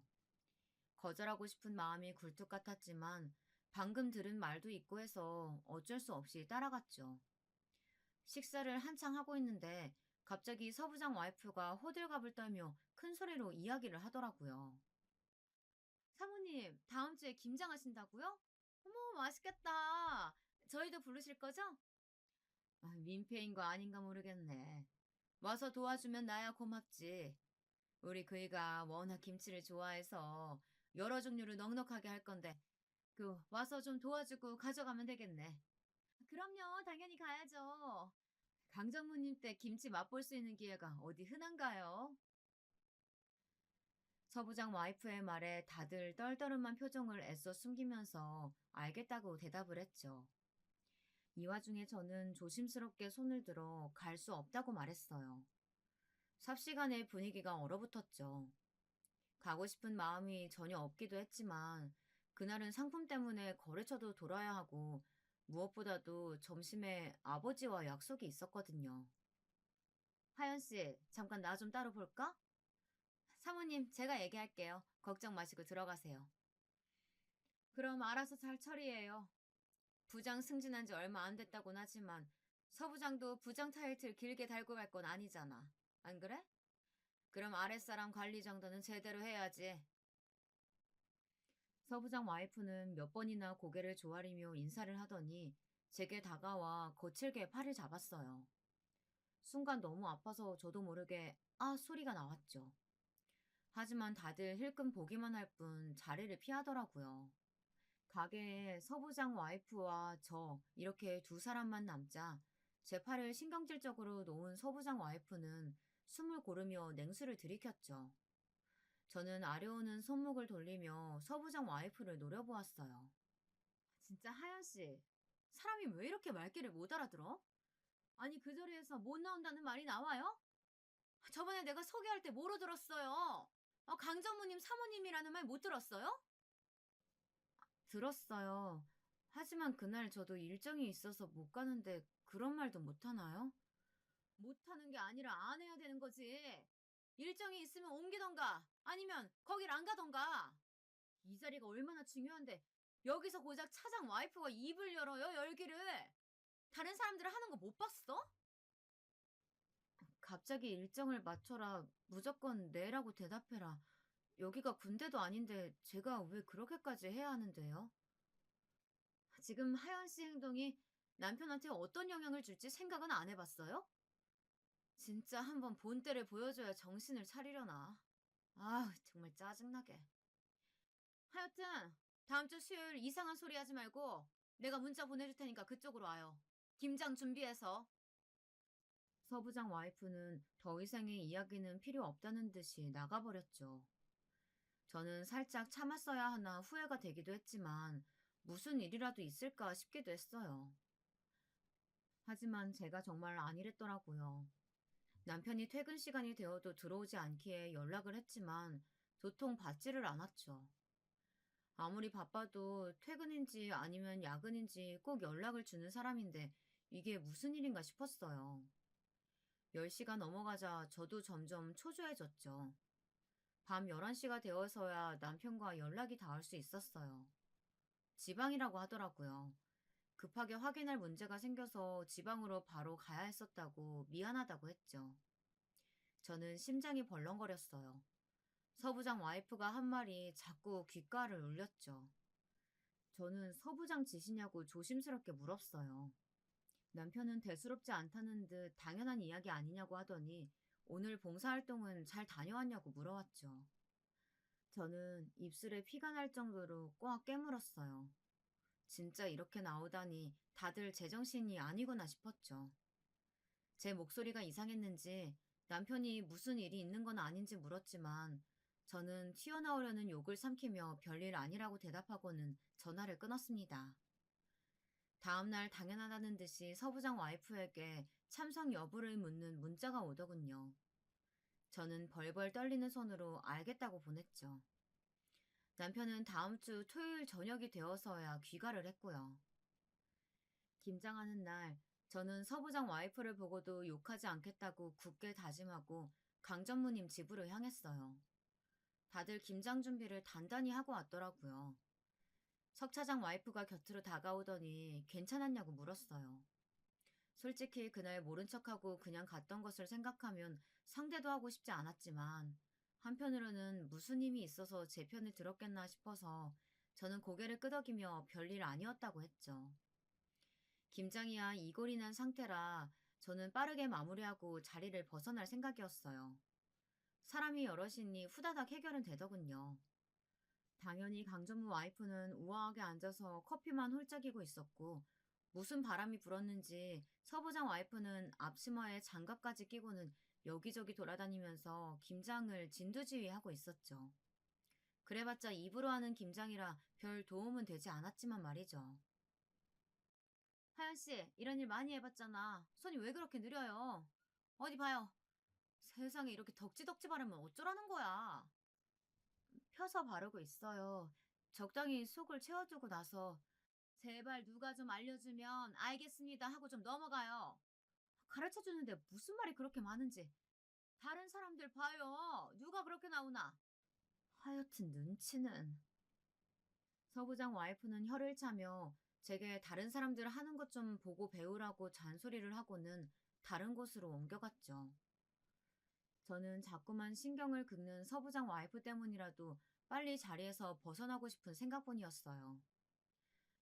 [SPEAKER 1] 거절하고 싶은 마음이 굴뚝 같았지만 방금 들은 말도 있고 해서 어쩔 수 없이 따라갔죠. 식사를 한창 하고 있는데 갑자기 서부장 와이프가 호들갑을 떨며 큰 소리로 이야기를 하더라고요. 사모님, 다음 주에 김장하신다고요? 어머, 맛있겠다. 저희도 부르실 거죠? 민폐인 거 아닌가 모르겠네. 와서 도와주면 나야 고맙지. 우리 그이가 워낙 김치를 좋아해서 여러 종류를 넉넉하게 할 건데, 와서 좀 도와주고 가져가면 되겠네. 그럼요, 당연히 가야죠. 강정무님 때 김치 맛볼 수 있는 기회가 어디 흔한가요? 서부장 와이프의 말에 다들 떨떠름한 표정을 애써 숨기면서 알겠다고 대답을 했죠. 이 와중에 저는 조심스럽게 손을 들어 갈 수 없다고 말했어요. 삽시간에 분위기가 얼어붙었죠. 가고 싶은 마음이 전혀 없기도 했지만 그날은 상품 때문에 거래처도 돌아야 하고 무엇보다도 점심에 아버지와 약속이 있었거든요. 하연 씨, 잠깐 나 좀 따로 볼까? 사모님, 제가 얘기할게요. 걱정 마시고 들어가세요. 그럼 알아서 잘 처리해요. 부장 승진한 지 얼마 안 됐다곤 하지만 서부장도 부장 타이틀 길게 달고 갈 건 아니잖아. 안 그래? 그럼 아랫사람 관리 정도는 제대로 해야지. 서부장 와이프는 몇 번이나 고개를 조아리며 인사를 하더니 제게 다가와 거칠게 팔을 잡았어요. 순간 너무 아파서 저도 모르게 아 소리가 나왔죠. 하지만 다들 힐끔 보기만 할 뿐 자리를 피하더라고요. 가게에 서부장 와이프와 저 이렇게 두 사람만 남자 제 팔을 신경질적으로 놓은 서부장 와이프는 숨을 고르며 냉수를 들이켰죠. 저는 아려오는 손목을 돌리며 서부장 와이프를 노려보았어요. 진짜 하연 씨, 사람이 왜 이렇게 말귀를 못 알아들어? 아니 그 자리에서 못 나온다는 말이 나와요? 저번에 내가 소개할 때 뭐로 들었어요? 강정무님 사모님이라는 말 못 들었어요? 들었어요. 하지만 그날 저도 일정이 있어서 못 가는데 그런 말도 못 하나요? 못 하는 게 아니라 안 해야 되는 거지. 일정이 있으면 옮기던가 아니면 거길 안 가던가. 이 자리가 얼마나 중요한데 여기서 고작 차장 와이프가 입을 열어요, 열기를. 다른 사람들은 하는 거 못 봤어? 갑자기 일정을 맞춰라. 무조건 내라고 대답해라. 여기가 군대도 아닌데 제가 왜 그렇게까지 해야 하는데요? 지금 하연 씨 행동이 남편한테 어떤 영향을 줄지 생각은 안 해봤어요? 진짜 한번 본때를 보여줘야 정신을 차리려나. 아, 정말 짜증나게. 하여튼 다음 주 수요일 이상한 소리 하지 말고 내가 문자 보내줄 테니까 그쪽으로 와요. 김장 준비해서. 서부장 와이프는 더 이상의 이야기는 필요 없다는 듯이 나가버렸죠. 저는 살짝 참았어야 하나 후회가 되기도 했지만 무슨 일이라도 있을까 싶기도 했어요. 하지만 제가 정말 아니랬더라고요. 남편이 퇴근 시간이 되어도 들어오지 않기에 연락을 했지만 도통 받지를 않았죠. 아무리 바빠도 퇴근인지 아니면 야근인지 꼭 연락을 주는 사람인데 이게 무슨 일인가 싶었어요. 10시가 넘어가자 저도 점점 초조해졌죠. 밤 11시가 되어서야 남편과 연락이 닿을 수 있었어요. 지방이라고 하더라고요. 급하게 확인할 문제가 생겨서 지방으로 바로 가야 했었다고 미안하다고 했죠. 저는 심장이 벌렁거렸어요. 서부장 와이프가 한 말이 자꾸 귓가를 울렸죠. 저는 서부장 지시냐고 조심스럽게 물었어요. 남편은 대수롭지 않다는 듯 당연한 이야기 아니냐고 하더니 오늘 봉사활동은 잘 다녀왔냐고 물어왔죠. 저는 입술에 피가 날 정도로 꽉 깨물었어요. 진짜 이렇게 나오다니 다들 제정신이 아니구나 싶었죠. 제 목소리가 이상했는지 남편이 무슨 일이 있는 건 아닌지 물었지만 저는 튀어나오려는 욕을 삼키며 별일 아니라고 대답하고는 전화를 끊었습니다. 다음날 당연하다는 듯이 서부장 와이프에게 참석 여부를 묻는 문자가 오더군요. 저는 벌벌 떨리는 손으로 알겠다고 보냈죠. 남편은 다음 주 토요일 저녁이 되어서야 귀가를 했고요. 김장하는 날 저는 서부장 와이프를 보고도 욕하지 않겠다고 굳게 다짐하고 강전무님 집으로 향했어요. 다들 김장 준비를 단단히 하고 왔더라고요. 석 차장 와이프가 곁으로 다가오더니 괜찮았냐고 물었어요. 솔직히 그날 모른 척하고 그냥 갔던 것을 생각하면 상대도 하고 싶지 않았지만 한편으로는 무슨 힘이 있어서 제 편을 들었겠나 싶어서 저는 고개를 끄덕이며 별일 아니었다고 했죠. 김장이야 이골이 난 상태라 저는 빠르게 마무리하고 자리를 벗어날 생각이었어요. 사람이 여럿이니 후다닥 해결은 되더군요. 당연히 강전무 와이프는 우아하게 앉아서 커피만 홀짝이고 있었고 무슨 바람이 불었는지 서부장 와이프는 앞치마에 장갑까지 끼고는 여기저기 돌아다니면서 김장을 진두지휘하고 있었죠. 그래봤자 입으로 하는 김장이라 별 도움은 되지 않았지만 말이죠. 하연 씨, 이런 일 많이 해봤잖아. 손이 왜 그렇게 느려요? 어디 봐요. 세상에 이렇게 덕지덕지 바르면 어쩌라는 거야? 펴서 바르고 있어요. 적당히 속을 채워주고 나서 제발 누가 좀 알려주면 알겠습니다 하고 좀 넘어가요. 가르쳐 주는데 무슨 말이 그렇게 많은지. 다른 사람들 봐요. 누가 그렇게 나오나. 하여튼 눈치는. 서부장 와이프는 혀를 차며 제게 다른 사람들 하는 것 좀 보고 배우라고 잔소리를 하고는 다른 곳으로 옮겨갔죠. 저는 자꾸만 신경을 긁는 서부장 와이프 때문이라도 빨리 자리에서 벗어나고 싶은 생각뿐이었어요.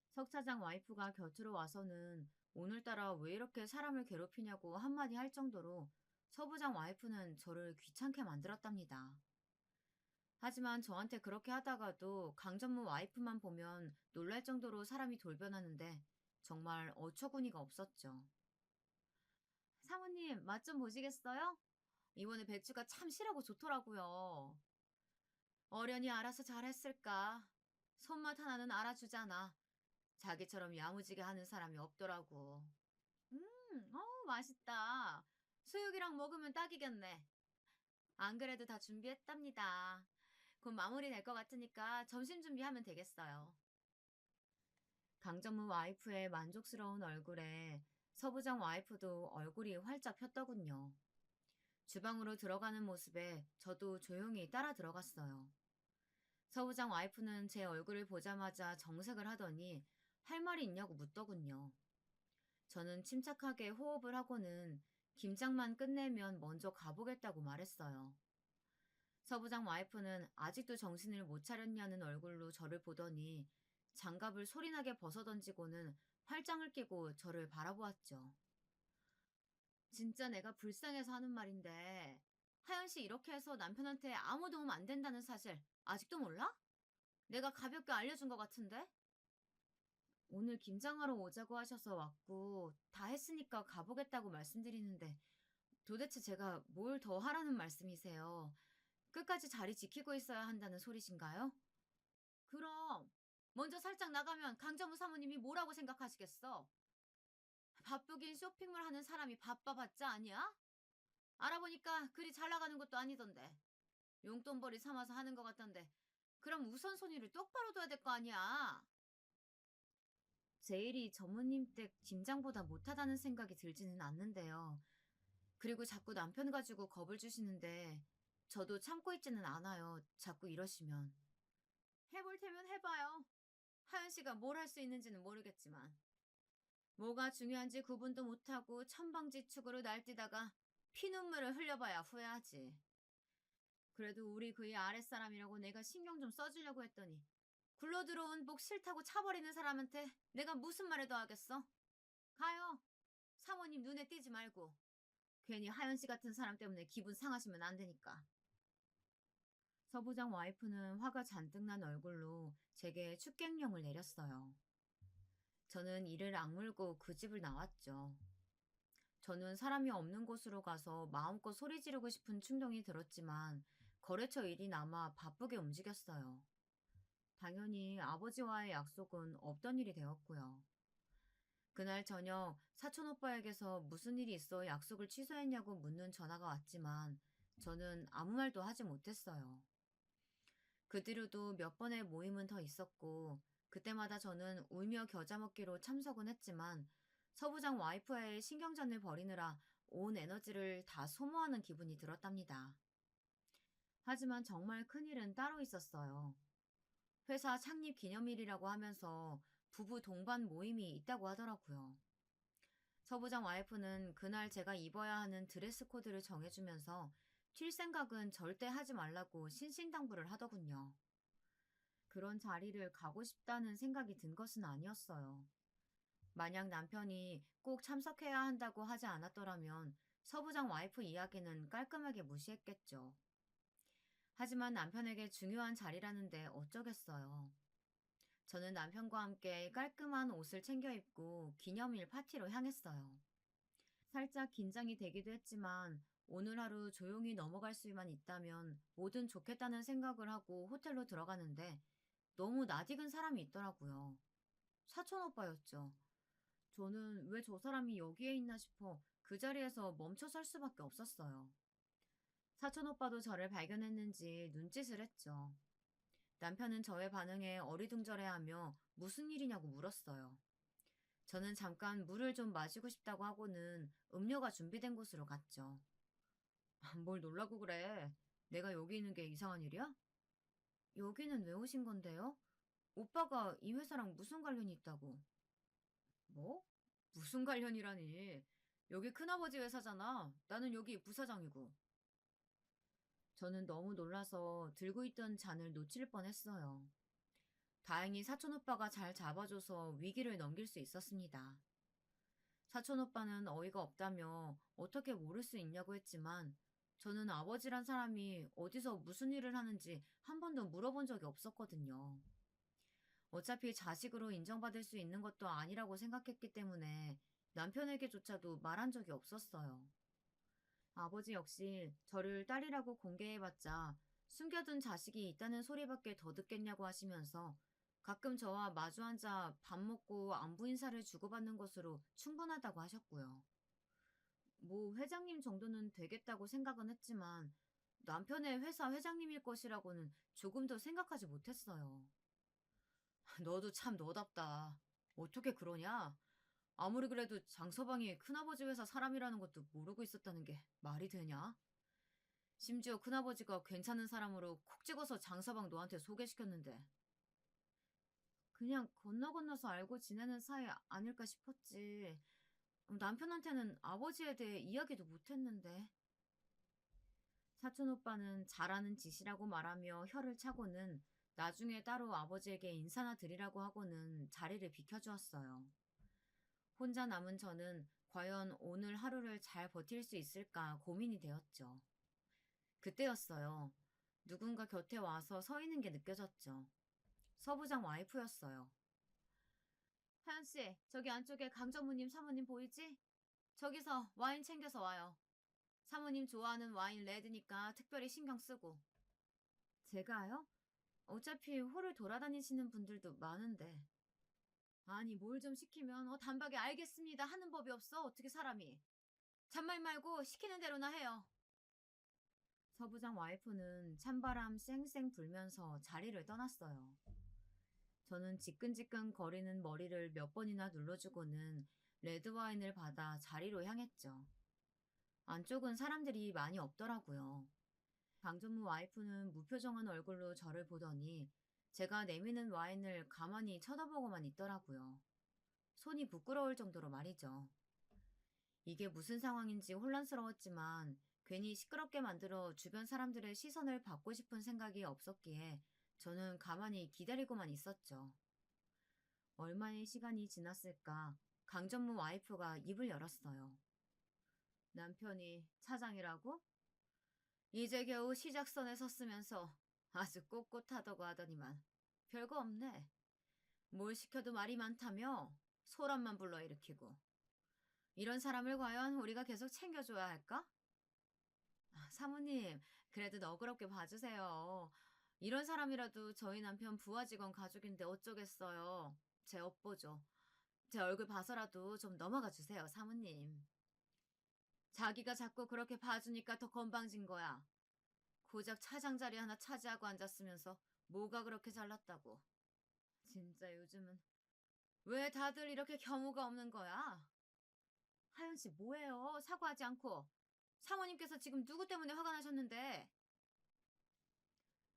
[SPEAKER 1] 석 차장 와이프가 곁으로 와서는 오늘따라 왜 이렇게 사람을 괴롭히냐고 한마디 할 정도로 서부장 와이프는 저를 귀찮게 만들었답니다. 하지만 저한테 그렇게 하다가도 강전무 와이프만 보면 놀랄 정도로 사람이 돌변하는데 정말 어처구니가 없었죠. 사모님, 맛 좀 보시겠어요? 이번에 배추가 참 실하고 좋더라고요. 어련히 알아서 잘했을까? 손맛 하나는 알아주잖아. 자기처럼 야무지게 하는 사람이 없더라고. 맛있다. 수육이랑 먹으면 딱이겠네. 안 그래도 다 준비했답니다. 곧 마무리 될 것 같으니까 점심 준비하면 되겠어요. 강정무 와이프의 만족스러운 얼굴에 서부장 와이프도 얼굴이 활짝 폈더군요. 주방으로 들어가는 모습에 저도 조용히 따라 들어갔어요. 서부장 와이프는 제 얼굴을 보자마자 정색을 하더니 할 말이 있냐고 묻더군요. 저는 침착하게 호흡을 하고는 김장만 끝내면 먼저 가보겠다고 말했어요. 서부장 와이프는 아직도 정신을 못 차렸냐는 얼굴로 저를 보더니 장갑을 소리나게 벗어던지고는 팔짱을 끼고 저를 바라보았죠. 진짜 내가 불쌍해서 하는 말인데 하연 씨 이렇게 해서 남편한테 아무 도움 안 된다는 사실 아직도 몰라? 내가 가볍게 알려준 것 같은데? 오늘 김장하러 오자고 하셔서 왔고 다 했으니까 가보겠다고 말씀드리는데 도대체 제가 뭘 더 하라는 말씀이세요? 끝까지 자리 지키고 있어야 한다는 소리신가요? 그럼 먼저 살짝 나가면 강정우 사모님이 뭐라고 생각하시겠어? 바쁘긴 쇼핑을 하는 사람이 바빠봤자 아니야? 알아보니까 그리 잘 나가는 것도 아니던데. 용돈벌이 삼아서 하는 것 같던데. 그럼 우선순위를 똑바로 둬야 될 거 아니야? 제 일이 전무님 댁 김장보다 못하다는 생각이 들지는 않는데요. 그리고 자꾸 남편 가지고 겁을 주시는데 저도 참고 있지는 않아요. 자꾸 이러시면. 해볼 테면 해봐요. 하연 씨가 뭘 할 수 있는지는 모르겠지만. 뭐가 중요한지 구분도 못하고 천방지축으로 날뛰다가 피눈물을 흘려봐야 후회하지. 그래도 우리 그의 아랫사람이라고 내가 신경 좀 써주려고 했더니 굴러 들어온 복 싫다고 차버리는 사람한테 내가 무슨 말을 더 하겠어? 가요. 사모님 눈에 띄지 말고. 괜히 하연 씨 같은 사람 때문에 기분 상하시면 안 되니까. 서부장 와이프는 화가 잔뜩 난 얼굴로 제게 축객령을 내렸어요. 저는 이를 악물고 그 집을 나왔죠. 저는 사람이 없는 곳으로 가서 마음껏 소리 지르고 싶은 충동이 들었지만 거래처 일이 남아 바쁘게 움직였어요. 당연히 아버지와의 약속은 없던 일이 되었고요. 그날 저녁 사촌 오빠에게서 무슨 일이 있어 약속을 취소했냐고 묻는 전화가 왔지만 저는 아무 말도 하지 못했어요. 그 뒤로도 몇 번의 모임은 더 있었고 그때마다 저는 울며 겨자 먹기로 참석은 했지만 서부장 와이프와의 신경전을 벌이느라 온 에너지를 다 소모하는 기분이 들었답니다. 하지만 정말 큰일은 따로 있었어요. 회사 창립 기념일이라고 하면서 부부 동반 모임이 있다고 하더라고요. 서부장 와이프는 그날 제가 입어야 하는 드레스 코드를 정해주면서 튈 생각은 절대 하지 말라고 신신당부를 하더군요. 그런 자리를 가고 싶다는 생각이 든 것은 아니었어요. 만약 남편이 꼭 참석해야 한다고 하지 않았더라면 서부장 와이프 이야기는 깔끔하게 무시했겠죠. 하지만 남편에게 중요한 자리라는데 어쩌겠어요. 저는 남편과 함께 깔끔한 옷을 챙겨 입고 기념일 파티로 향했어요. 살짝 긴장이 되기도 했지만 오늘 하루 조용히 넘어갈 수만 있다면 뭐든 좋겠다는 생각을 하고 호텔로 들어가는데 너무 낯익은 사람이 있더라고요. 사촌 오빠였죠. 저는 왜 저 사람이 여기에 있나 싶어 그 자리에서 멈춰 설 수밖에 없었어요. 사촌 오빠도 저를 발견했는지 눈짓을 했죠. 남편은 저의 반응에 어리둥절해하며 무슨 일이냐고 물었어요. 저는 잠깐 물을 좀 마시고 싶다고 하고는 음료가 준비된 곳으로 갔죠. 뭘 놀라고 그래? 내가 여기 있는 게 이상한 일이야? 여기는 왜 오신 건데요? 오빠가 이 회사랑 무슨 관련이 있다고? 뭐? 무슨 관련이라니? 여기 큰아버지 회사잖아. 나는 여기 부사장이고. 저는 너무 놀라서 들고 있던 잔을 놓칠 뻔했어요. 다행히 사촌 오빠가 잘 잡아줘서 위기를 넘길 수 있었습니다. 사촌 오빠는 어이가 없다며 어떻게 모를 수 있냐고 했지만 저는 아버지란 사람이 어디서 무슨 일을 하는지 한 번도 물어본 적이 없었거든요. 어차피 자식으로 인정받을 수 있는 것도 아니라고 생각했기 때문에 남편에게조차도 말한 적이 없었어요. 아버지 역시 저를 딸이라고 공개해봤자 숨겨둔 자식이 있다는 소리밖에 더 듣겠냐고 하시면서 가끔 저와 마주 앉아 밥 먹고 안부 인사를 주고받는 것으로 충분하다고 하셨고요. 뭐 회장님 정도는 되겠다고 생각은 했지만 남편의 회사 회장님일 것이라고는 조금도 생각하지 못했어요. 너도 참 너답다. 어떻게 그러냐? 아무리 그래도 장서방이 큰아버지 회사 사람이라는 것도 모르고 있었다는 게 말이 되냐? 심지어 큰아버지가 괜찮은 사람으로 콕 찍어서 장서방 너한테 소개시켰는데 그냥 건너 건너서 알고 지내는 사이 아닐까 싶었지. 남편한테는 아버지에 대해 이야기도 못했는데. 사촌 오빠는 잘하는 짓이라고 말하며 혀를 차고는 나중에 따로 아버지에게 인사나 드리라고 하고는 자리를 비켜주었어요. 혼자 남은 저는 과연 오늘 하루를 잘 버틸 수 있을까 고민이 되었죠. 그때였어요. 누군가 곁에 와서 서 있는 게 느껴졌죠. 서부장 와이프였어요. 하연 씨, 저기 안쪽에 강전무님 사모님 보이지? 저기서 와인 챙겨서 와요. 사모님 좋아하는 와인 레드니까 특별히 신경 쓰고. 제가요? 어차피 홀을 돌아다니시는 분들도 많은데. 아니, 뭘 좀 시키면 단박에 알겠습니다 하는 법이 없어. 어떻게 사람이. 잔말 말고 시키는 대로나 해요. 서부장 와이프는 찬바람 쌩쌩 불면서 자리를 떠났어요. 저는 지끈지끈 거리는 머리를 몇 번이나 눌러주고는 레드와인을 받아 자리로 향했죠. 안쪽은 사람들이 많이 없더라고요. 강전무 와이프는 무표정한 얼굴로 저를 보더니 제가 내미는 와인을 가만히 쳐다보고만 있더라고요. 손이 부끄러울 정도로 말이죠. 이게 무슨 상황인지 혼란스러웠지만 괜히 시끄럽게 만들어 주변 사람들의 시선을 받고 싶은 생각이 없었기에 저는 가만히 기다리고만 있었죠. 얼마의 시간이 지났을까 강전무 와이프가 입을 열었어요. 남편이 차장이라고? 이제 겨우 시작선에 섰으면서 아주 꼿꼿하다고 하더니만 별거 없네. 뭘 시켜도 말이 많다며 소란만 불러일으키고. 이런 사람을 과연 우리가 계속 챙겨줘야 할까? 사모님, 그래도 너그럽게 봐주세요. 이런 사람이라도 저희 남편 부하 직원 가족인데 어쩌겠어요. 제 업보죠. 제 얼굴 봐서라도 좀 넘어가 주세요, 사모님. 자기가 자꾸 그렇게 봐주니까 더 건방진 거야. 고작 차장 자리 하나 차지하고 앉았으면서 뭐가 그렇게 잘났다고. 진짜 요즘은 왜 다들 이렇게 겸호가 없는 거야? 하연 씨 뭐해요? 사과하지 않고. 사모님께서 지금 누구 때문에 화가 나셨는데?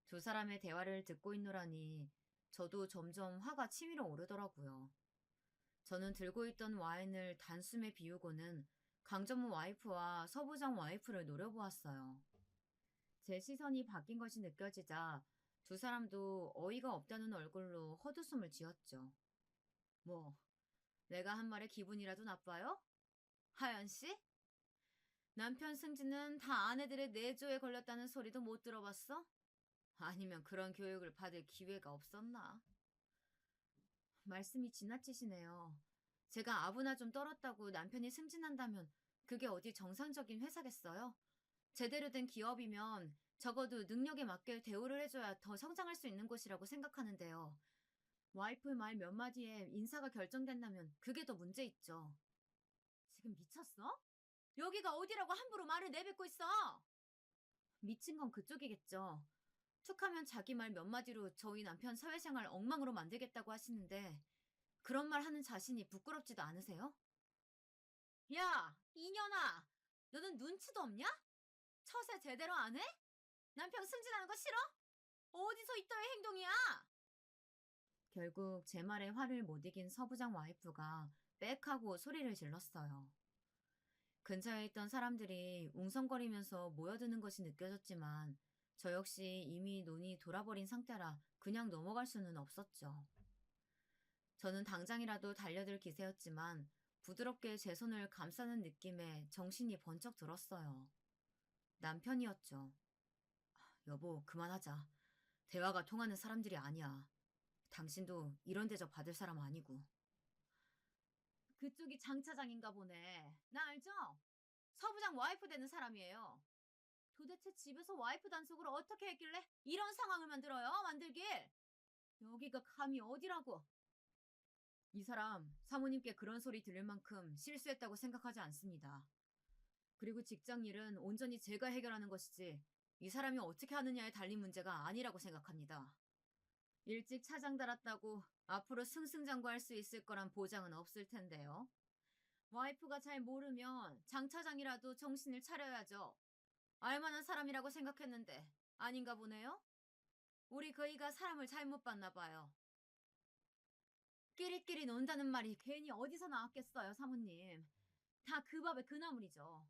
[SPEAKER 1] 두 사람의 대화를 듣고 있노라니 저도 점점 화가 치밀어 오르더라고요. 저는 들고 있던 와인을 단숨에 비우고는 강전무 와이프와 서부장 와이프를 노려보았어요. 제 시선이 바뀐 것이 느껴지자 두 사람도 어이가 없다는 얼굴로 헛웃음을 지었죠. 뭐, 내가 한 말에 기분이라도 나빠요? 하연 씨? 남편 승진은 다 아내들의 내조에 걸렸다는 소리도 못 들어봤어? 아니면 그런 교육을 받을 기회가 없었나? 말씀이 지나치시네요. 제가 아부나 좀 떨었다고 남편이 승진한다면 그게 어디 정상적인 회사겠어요? 제대로 된 기업이면 적어도 능력에 맞게 대우를 해줘야 더 성장할 수 있는 곳이라고 생각하는데요. 와이프 말 몇 마디에 인사가 결정된다면 그게 더 문제 있죠. 지금 미쳤어? 여기가 어디라고 함부로 말을 내뱉고 있어? 미친 건 그쪽이겠죠. 툭하면 자기 말 몇 마디로 저희 남편 사회생활 엉망으로 만들겠다고 하시는데 그런 말 하는 자신이 부끄럽지도 않으세요? 야, 이년아! 너는 눈치도 없냐? 처세 제대로 안 해? 남편 승진하는 거 싫어? 어디서 이따위 행동이야? 결국 제 말에 화를 못 이긴 서부장 와이프가 빽 하고 소리를 질렀어요. 근처에 있던 사람들이 웅성거리면서 모여드는 것이 느껴졌지만 저 역시 이미 눈이 돌아버린 상태라 그냥 넘어갈 수는 없었죠. 저는 당장이라도 달려들 기세였지만 부드럽게 제 손을 감싸는 느낌에 정신이 번쩍 들었어요. 남편이었죠. 여보, 그만하자. 대화가 통하는 사람들이 아니야. 당신도 이런 대접 받을 사람 아니고. 그쪽이 장 차장인가 보네. 나 알죠? 서부장 와이프 되는 사람이에요. 도대체 집에서 와이프 단속을 어떻게 했길래 이런 상황을 만들어요? 만들길. 여기가 감히 어디라고. 이 사람 사모님께 그런 소리 들을 만큼 실수했다고 생각하지 않습니다. 그리고 직장 일은 온전히 제가 해결하는 것이지 이 사람이 어떻게 하느냐에 달린 문제가 아니라고 생각합니다. 일찍 차장 달았다고 앞으로 승승장구할 수 있을 거란 보장은 없을 텐데요. 와이프가 잘 모르면 장 차장이라도 정신을 차려야죠. 알만한 사람이라고 생각했는데 아닌가 보네요. 우리 그이가 사람을 잘못 봤나 봐요. 끼리끼리 논다는 말이 괜히 어디서 나왔겠어요, 사모님. 다 그 밥에 그 나물이죠.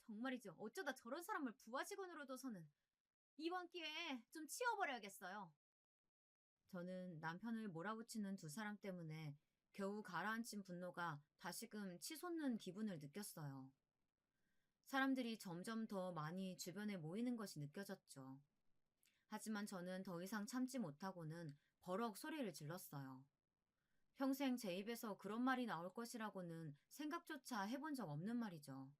[SPEAKER 1] 정말이죠. 어쩌다 저런 사람을 부하 직원으로 둬서는 이번 기회에 좀 치워버려야겠어요. 저는 남편을 몰아붙이는 두 사람 때문에 겨우 가라앉힌 분노가 다시금 치솟는 기분을 느꼈어요. 사람들이 점점 더 많이 주변에 모이는 것이 느껴졌죠. 하지만 저는 더 이상 참지 못하고는 버럭 소리를 질렀어요. 평생 제 입에서 그런 말이 나올 것이라고는 생각조차 해본 적 없는 말이죠.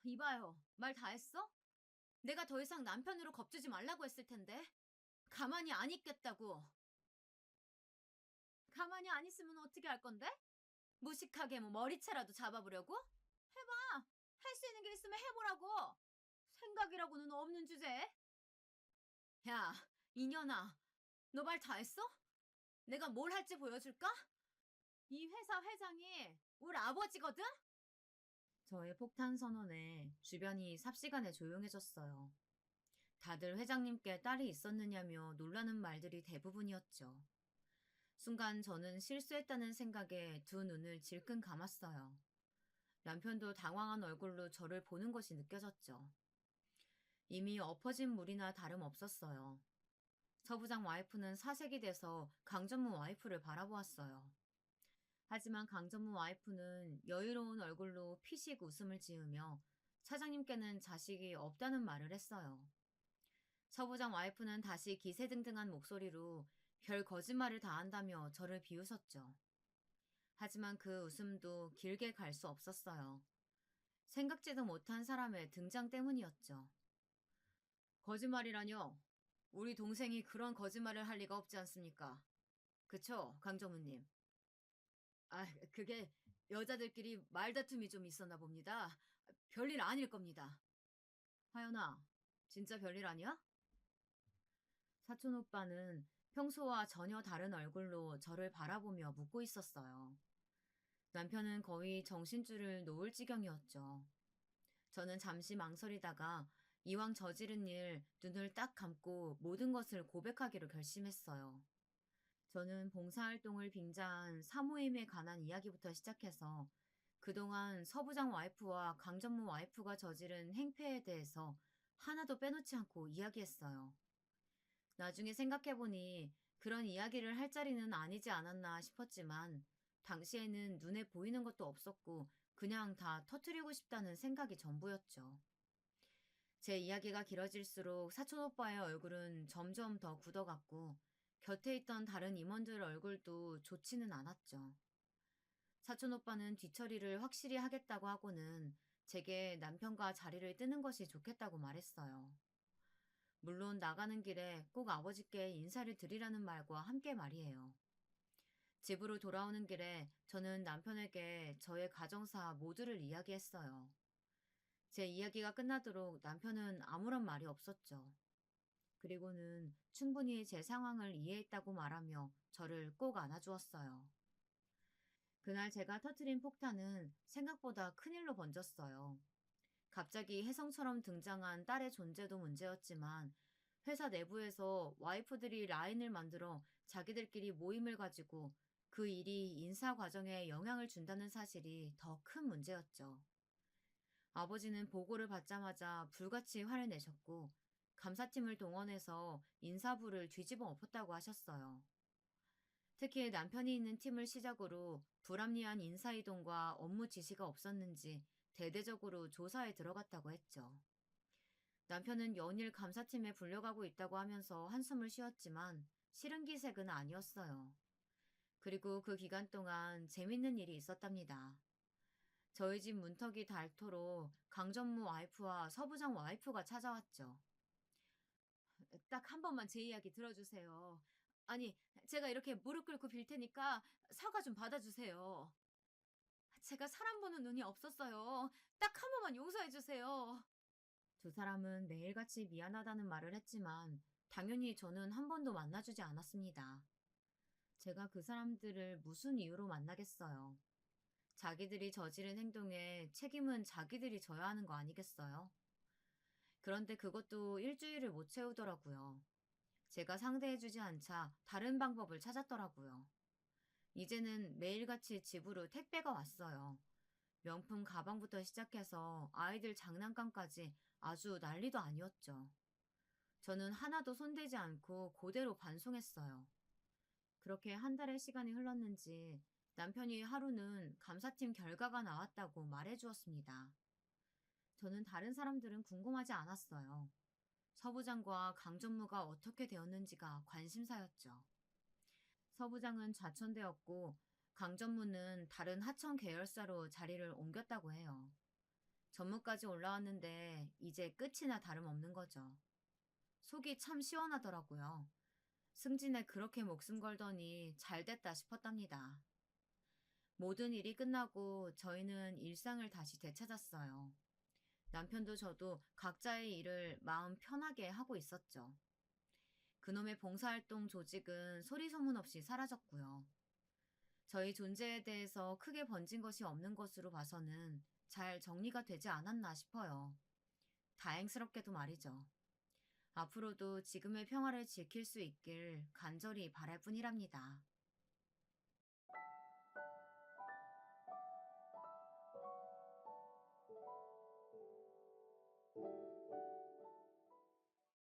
[SPEAKER 1] 이봐요. 말 다 했어? 내가 더 이상 남편으로 겁주지 말라고 했을 텐데. 가만히 안 있겠다고. 가만히 안 있으면 어떻게 할 건데? 무식하게 뭐 머리채라도 잡아보려고? 해봐. 할 수 있는 게 있으면 해보라고. 생각이라고는 없는 주제에. 야, 이년아. 너 말 다 했어? 내가 뭘 할지 보여줄까? 이 회사 회장이 우리 아버지거든? 저의 폭탄 선언에 주변이 삽시간에 조용해졌어요. 다들 회장님께 딸이 있었느냐며 놀라는 말들이 대부분이었죠. 순간 저는 실수했다는 생각에 두 눈을 질끈 감았어요. 남편도 당황한 얼굴로 저를 보는 것이 느껴졌죠. 이미 엎어진 물이나 다름없었어요. 서부장 와이프는 사색이 돼서 강전무 와이프를 바라보았어요. 하지만 강전무 와이프는 여유로운 얼굴로 피식 웃음을 지으며 사장님께는 자식이 없다는 말을 했어요. 서부장 와이프는 다시 기세등등한 목소리로 별 거짓말을 다 한다며 저를 비웃었죠. 하지만 그 웃음도 길게 갈 수 없었어요. 생각지도 못한 사람의 등장 때문이었죠. 거짓말이라뇨? 우리 동생이 그런 거짓말을 할 리가 없지 않습니까? 그쵸, 강정우님? 그게 여자들끼리 말다툼이 좀 있었나 봅니다. 별일 아닐 겁니다. 하연아, 진짜 별일 아니야? 사촌 오빠는 평소와 전혀 다른 얼굴로 저를 바라보며 묻고 있었어요. 남편은 거의 정신줄을 놓을 지경이었죠. 저는 잠시 망설이다가 이왕 저지른 일 눈을 딱 감고 모든 것을 고백하기로 결심했어요. 저는 봉사활동을 빙자한 사모임에 관한 이야기부터 시작해서 그동안 서부장 와이프와 강전무 와이프가 저지른 행패에 대해서 하나도 빼놓지 않고 이야기했어요. 나중에 생각해보니 그런 이야기를 할 자리는 아니지 않았나 싶었지만 당시에는 눈에 보이는 것도 없었고 그냥 다 터트리고 싶다는 생각이 전부였죠. 제 이야기가 길어질수록 사촌 오빠의 얼굴은 점점 더 굳어갔고 곁에 있던 다른 임원들 얼굴도 좋지는 않았죠. 사촌 오빠는 뒤처리를 확실히 하겠다고 하고는 제게 남편과 자리를 뜨는 것이 좋겠다고 말했어요. 물론 나가는 길에 꼭 아버지께 인사를 드리라는 말과 함께 말이에요. 집으로 돌아오는 길에 저는 남편에게 저의 가정사 모두를 이야기했어요. 제 이야기가 끝나도록 남편은 아무런 말이 없었죠. 그리고는 충분히 제 상황을 이해했다고 말하며 저를 꼭 안아주었어요. 그날 제가 터트린 폭탄은 생각보다 큰일로 번졌어요. 갑자기 혜성처럼 등장한 딸의 존재도 문제였지만 회사 내부에서 와이프들이 라인을 만들어 자기들끼리 모임을 가지고 그 일이 인사 과정에 영향을 준다는 사실이 더 큰 문제였죠. 아버지는 보고를 받자마자 불같이 화를 내셨고, 감사팀을 동원해서 인사부를 뒤집어 엎었다고 하셨어요. 특히 남편이 있는 팀을 시작으로 불합리한 인사이동과 업무 지시가 없었는지 대대적으로 조사에 들어갔다고 했죠. 남편은 연일 감사팀에 불려가고 있다고 하면서 한숨을 쉬었지만 실은 기색은 아니었어요. 그리고 그 기간 동안 재밌는 일이 있었답니다. 저희 집 문턱이 닳도록 강전무 와이프와 서부장 와이프가 찾아왔죠. 딱 한 번만 제 이야기 들어주세요. 아니, 제가 이렇게 무릎 꿇고 빌 테니까 사과 좀 받아주세요. 제가 사람 보는 눈이 없었어요. 딱 한 번만 용서해 주세요. 두 사람은 매일같이 미안하다는 말을 했지만 당연히 저는 한 번도 만나주지 않았습니다. 제가 그 사람들을 무슨 이유로 만나겠어요. 자기들이 저지른 행동에 책임은 자기들이 져야 하는 거 아니겠어요? 그런데 그것도 일주일을 못 채우더라고요. 제가 상대해주지 않자 다른 방법을 찾았더라고요. 이제는 매일같이 집으로 택배가 왔어요. 명품 가방부터 시작해서 아이들 장난감까지 아주 난리도 아니었죠. 저는 하나도 손대지 않고 그대로 반송했어요. 그렇게 한 달의 시간이 흘렀는지 남편이 하루는 감사팀 결과가 나왔다고 말해 주었습니다. 저는 다른 사람들은 궁금하지 않았어요. 서부장과 강전무가 어떻게 되었는지가 관심사였죠. 서부장은 좌천되었고 강전무는 다른 하청 계열사로 자리를 옮겼다고 해요. 전무까지 올라왔는데 이제 끝이나 다름없는 거죠. 속이 참 시원하더라고요. 승진에 그렇게 목숨 걸더니 잘 됐다 싶었답니다. 모든 일이 끝나고 저희는 일상을 다시 되찾았어요. 남편도 저도 각자의 일을 마음 편하게 하고 있었죠. 그놈의 봉사활동 조직은 소리 소문 없이 사라졌고요. 저희 존재에 대해서 크게 번진 것이 없는 것으로 봐서는 잘 정리가 되지 않았나 싶어요. 다행스럽게도 말이죠. 앞으로도 지금의 평화를 지킬 수 있길 간절히 바랄 뿐이랍니다.